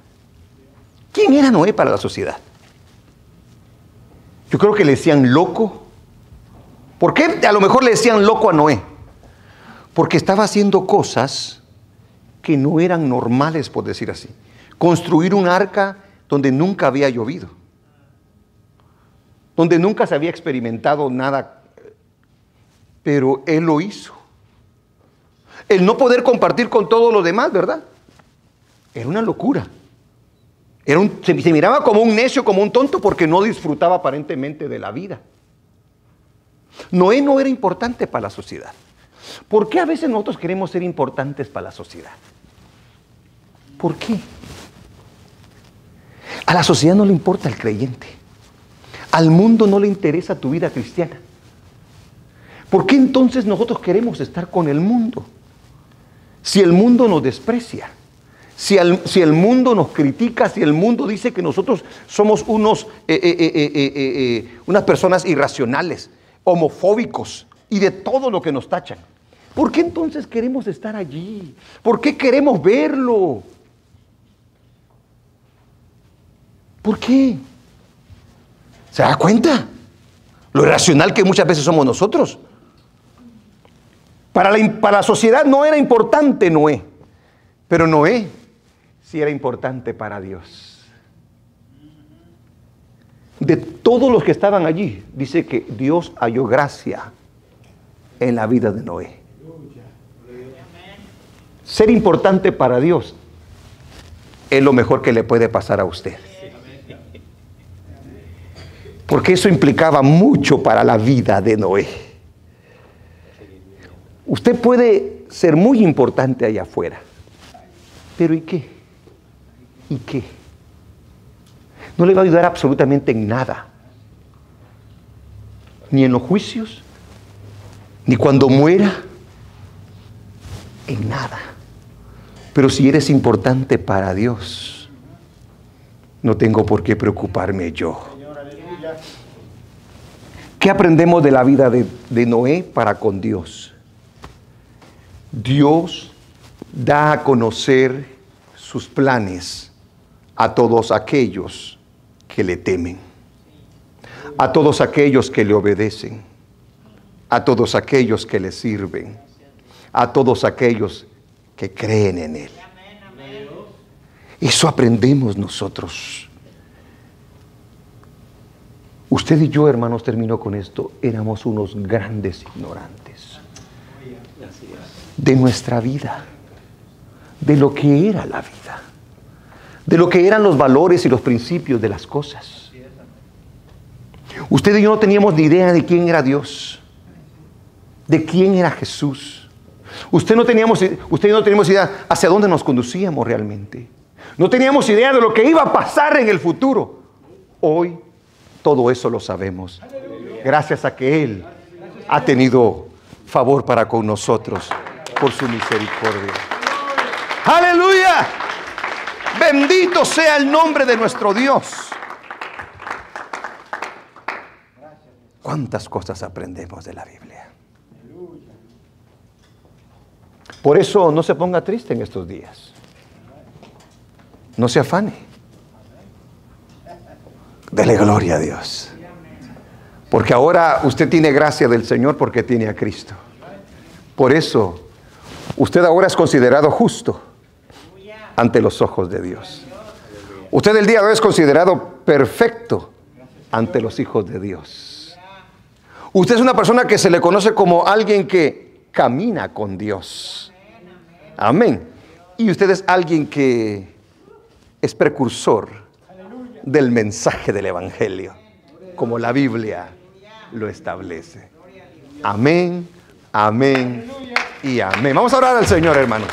¿Quién era Noé para la sociedad? Yo creo que le decían loco. ¿Por qué a lo mejor le decían loco a Noé? Porque estaba haciendo cosas que no eran normales, por decir así. Construir un arca donde nunca había llovido, donde nunca se había experimentado nada, pero él lo hizo. El no poder compartir con todos los demás, ¿verdad? Era una locura. Se miraba como un necio, como un tonto, porque no disfrutaba aparentemente de la vida. Noé no era importante para la sociedad. ¿Por qué a veces nosotros queremos ser importantes para la sociedad? ¿Por qué? A la sociedad no le importa el creyente. Al mundo no le interesa tu vida cristiana. ¿Por qué entonces nosotros queremos estar con el mundo? Si el mundo nos desprecia, si el mundo nos critica, si el mundo dice que nosotros somos unas personas irracionales, homofóbicos y de todo lo que nos tachan, ¿por qué entonces queremos estar allí? ¿Por qué queremos verlo? ¿Por qué? ¿Se da cuenta? Lo irracional que muchas veces somos nosotros. Para la sociedad no era importante Noé, pero Noé sí era importante para Dios. De todos los que estaban allí, dice que Dios halló gracia en la vida de Noé. Ser importante para Dios es lo mejor que le puede pasar a usted. Porque eso implicaba mucho para la vida de Noé. Usted puede ser muy importante allá afuera, pero ¿y qué? ¿Y qué? No le va a ayudar absolutamente en nada. Ni en los juicios, ni cuando muera, en nada. Pero si eres importante para Dios, no tengo por qué preocuparme yo. ¿Qué aprendemos de la vida de Noé para con Dios? Dios da a conocer sus planes a todos aquellos que le temen, a todos aquellos que le obedecen, a todos aquellos que le sirven, a todos aquellos que creen en Él. Eso aprendemos nosotros. Usted y yo, hermanos, termino con esto, éramos unos grandes ignorantes de nuestra vida, de lo que era la vida, de lo que eran los valores y los principios de las cosas. Usted y yo no teníamos ni idea de quién era Dios, de quién era Jesús. Usted y yo no teníamos idea hacia dónde nos conducíamos realmente. No teníamos idea de lo que iba a pasar en el futuro. Hoy todo eso lo sabemos, gracias a que Él ha tenido favor para con nosotros por su misericordia. ¡Aleluya! Bendito sea el nombre de nuestro Dios. ¿Cuántas cosas aprendemos de la Biblia? Por eso no se ponga triste en estos días. No se afane. Dele gloria a Dios. Porque ahora usted tiene gracia del Señor porque tiene a Cristo. Por eso usted ahora es considerado justo ante los ojos de Dios. Usted el día de hoy es considerado perfecto ante los hijos de Dios. Usted es una persona que se le conoce como alguien que camina con Dios. Amén. Y usted es alguien que es precursor del mensaje del Evangelio, como la Biblia lo establece. Amén, amén y amén. Vamos a orar al Señor, hermanos.